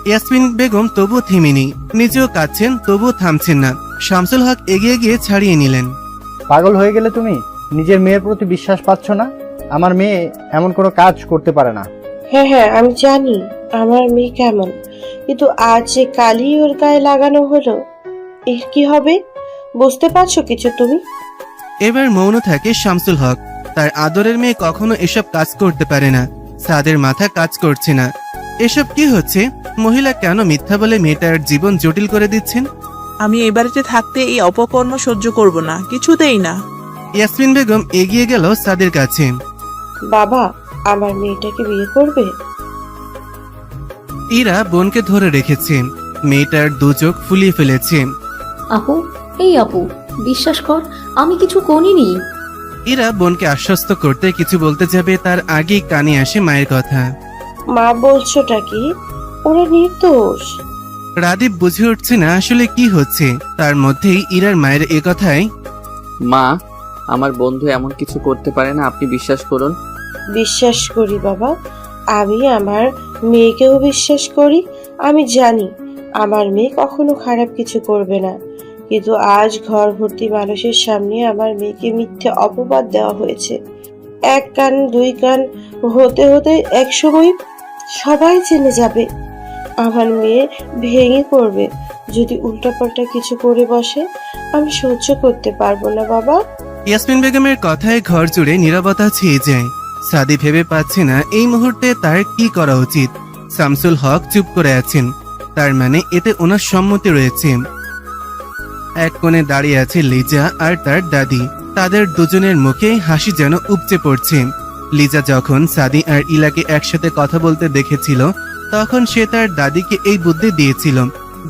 Speaker 2: ইয়াসমিন বেগম তবুও থেমেনি, নিজেও কাঁদছেন তবুও থামছেন না। শামসুল হক এগিয়ে গিয়ে ছাড়িয়ে নিলেন।
Speaker 12: পাগল হয়ে গেলে তুমি? নিজের মেয়ের প্রতি বিশ্বাস পাচ্ছ না? আমার মেয়ে এমন কোনো কাজ করতে পারে না।
Speaker 11: হ্যাঁ হ্যাঁ, আমি জানি আমার মেয়ে কেমন, কিন্তু আজ যে কালি ওর গায়ে লাগানো হলো, এর কি হবে? বুঝতে পারছো কিছু তুমি?
Speaker 2: এবার মৌন থাকে শামসুল হক। তার আদরের মেয়ে কখনো এসব কাজ করতে পারে না। সাদের মাথা কাজ করছে না। এসব কি হচ্ছে? মহিলা কেন মিথ্যা বলে মেয়েটার জীবন জটিল করে দিচ্ছেন?
Speaker 10: আমি এই বাড়িতে থাকতে এই অপকর্ম সহ্য করব না, কিছুতেই না।
Speaker 2: ইয়াসমিন বেগম এগিয়ে গেল সাদের কাছে।
Speaker 11: বাবা, আমার মেয়েটাকে বিয়ে করবে?
Speaker 2: ইরা বোনকে ধরে রেখেছে। মেয়েটার দু চোখ ফুলিয়ে ফেলেছে।
Speaker 8: আপু, এই আপু, বিশ্বাস কর আমি কিছু করিনি।
Speaker 2: ইরা বোনকে আশ্বস্ত করতে কিছু বলতে যাবে, তার আগেই কানে আসে মায়ের কথা।
Speaker 11: মা, বলছোটা কি? ওরা নির্দোষ।
Speaker 2: রাদীপ বুঝে উঠছে না আসলে কি হচ্ছে। তার মধ্যেই ইরার মায়ের এ কথায়,
Speaker 1: মা, আমার বন্ধু এমন কিছু করতে পারে না, আপনি বিশ্বাস করুন।
Speaker 11: বিশ্বাস করি বাবা, আমি আমার মেয়েকেও বিশ্বাস করি। আমি জানি আমার মেয়ে কখনো খারাপ কিছু করবে না, কিন্তু আজ ঘর ভর্তি মানুষের সামনে আমার মেয়েকে মিথ্যে অপবাদ দেওয়া হয়েছে। এক কান দুই কান হতে হতে একসময় সবাই জেনে যাবে। আমার মেয়ে ভেঙে পড়বে যদি উল্টাপাল্টা কিছু করে বসে। আমি সহ্য করতে পারবো না বাবা।
Speaker 2: ইয়াসমিন বেগমের কথায় ঘর জুড়ে নীরবতা ছেয়ে যায়। সাদি ভেবে পাচ্ছে না এই মুহূর্তে তার কি করা উচিত। শামসুল হক চুপ করে আছেন, তার মানে এতে ওনার সম্মতি রয়েছে। এক কোণে দাঁড়িয়ে আছে লিজা আর তার দাদি। তাদের দুজনের মুখে হাসি যেন উপচে পড়ছে। লিজা যখন সাদি আর ইলাকে একসাথে কথা বলতে দেখেছিল, তখন সে তার দাদিকে এই বুদ্ধি দিয়েছিল।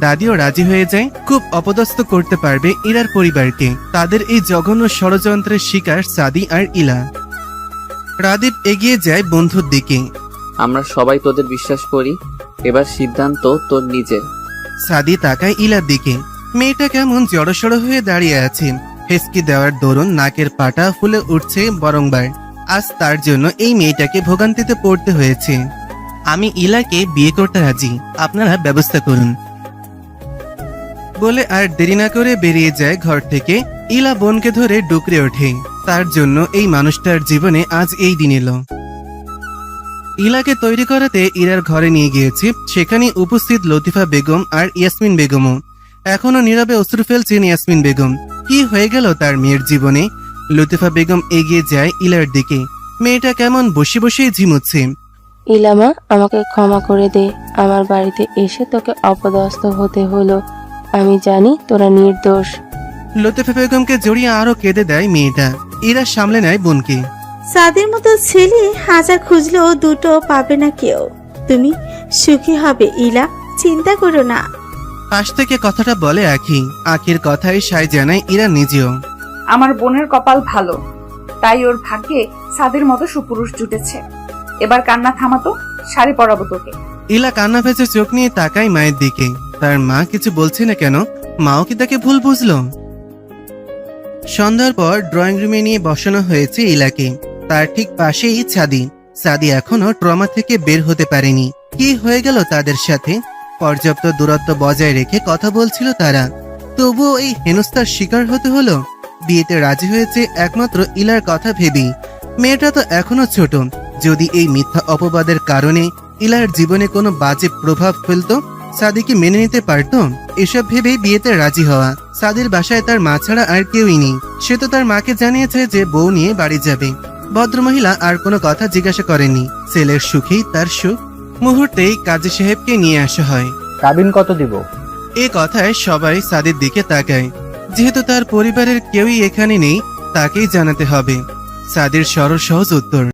Speaker 2: দাদিও রাজি হয়ে যায়, খুব অপদস্থ করতে পারবে ইরার পরিবারকে। তাদের এই জঘন্য ষড়যন্ত্রের শিকার সাদি আর ইলা। রাদীপ এগিয়ে যায় বন্ধুর দিকে।
Speaker 1: আমরা সবাই তোদের বিশ্বাস করি, এবার সিদ্ধান্ত তোর নিজের।
Speaker 2: সাদি তাকায় ইলার দিকে। মেয়েটা কেমন জড়সড় হয়ে দাঁড়িয়ে আছে। হেসকি দেওয়ার দরুন নাকের পাটা ফুলে উঠছে বরংবার। আজ তার জন্য এই মেয়েটাকে ভোগান্তিতে পড়তে হয়েছে। আমি ইলাকে বিয়ে করতে রাজি, আপনারা ব্যবস্থা করুন বলে আর দেরি না করে বেরিয়ে যায় ঘর থেকে। ইলা বোনকে ধরে ডুকরে ওঠে। তার জন্য এই মানুষটার জীবনে আজ এই দিন এলো। ইলাকে তৈরি করাতে ইরার ঘরে নিয়ে গিয়েছে। সেখানে উপস্থিত লতিফা বেগম আর ইয়াসমিন বেগমও। এখনো নীরবে অশ্রু ফেলছেন ইয়াসমিন বেগম। কি হয়ে গেল তার মেয়ের জীবনে? লতিফা বেগম এগিয়ে যায় ইলার দিকে। মেয়েটা কেমন বসে বসেই ঝিমুচ্ছে।
Speaker 6: ইলামা, আমাকে ক্ষমা করে দে। আমার বাড়িতে এসে তোকে অপদস্থ হতে হলো। আমি জানি তোরা নির্দোষ।
Speaker 2: লতিফা বেগমকে জড়িয়ে আরো কেঁদে দেয় মেয়েটা। ইরা সামলে নেয় বোনকে।
Speaker 3: সাদের মতো ছেলে হাজার খুঁজলেও দুটো পাবে না কেউ। তুমি সুখী হবে ইলা, চিন্তা করো না।
Speaker 2: পাশ থেকে কথাটা বলে আখি। আখির কথায় সায় জানায় ইরা নিজেও।
Speaker 5: আমার বোনের কপাল ভালো, তাই ওর ভাগ্যে সাদের মতো সুপুরুষ জুটেছে। এবার কান্না থামাতো, শাড়ি পরাবো তোকে।
Speaker 2: ইলা কান্না ভেজে চোখ নিয়ে তাকায় মায়ের দিকে। তার মা কিছু বলছে না কেন? মাও কি তাকে ভুল বুঝলো? সন্ধ্যার পর ড্রয়িং রুমে নিয়ে বসানো হয়েছে ইলাকে। তার ঠিক পাশেই সাদি এখনো ট্রমা থেকে বের হতে পারেনি। কি হয়ে গেল তাদের সাথে? পর্যাপ্ত দূরত্ব বজায় রেখে কথা বলছিল তারা, তবুও এই হেনস্থার শিকার হতে হলো। বিয়েতে রাজি হয়েছে একমাত্র ইলার কথা ভেবেই। মেয়েটা তো এখনো ছোট। যদি এই মিথ্যা অপবাদের কারণে ইলার জীবনে কোনো বাজে প্রভাব ফেলতো, সাদি কি মেনে নিতে পারতো? এসব ভেবেই বিয়েতে রাজি হওয়া। সাদির বাসায় তার মা ছাড়া আর কেউই নেই। সে তো তার মাকে জানিয়েছে যে বউ নিয়ে বাড়ি যাবে। ভদ্রমহিলা আর কোনো কথা জিজ্ঞাসা করেনি। ছেলের সুখেই তার সুখ। মুহূর্তেই কাজী সাহেবকে নিয়ে আসা হয়।
Speaker 12: কাবিন কত দিব?
Speaker 2: এ কথায় সবাই সাদির দিকে তাকায়। যেহেতু তার পরিবারের কেউই এখানে নেই, তাকেই জানাতে হবে। সাদির সরল সহজ উত্তর।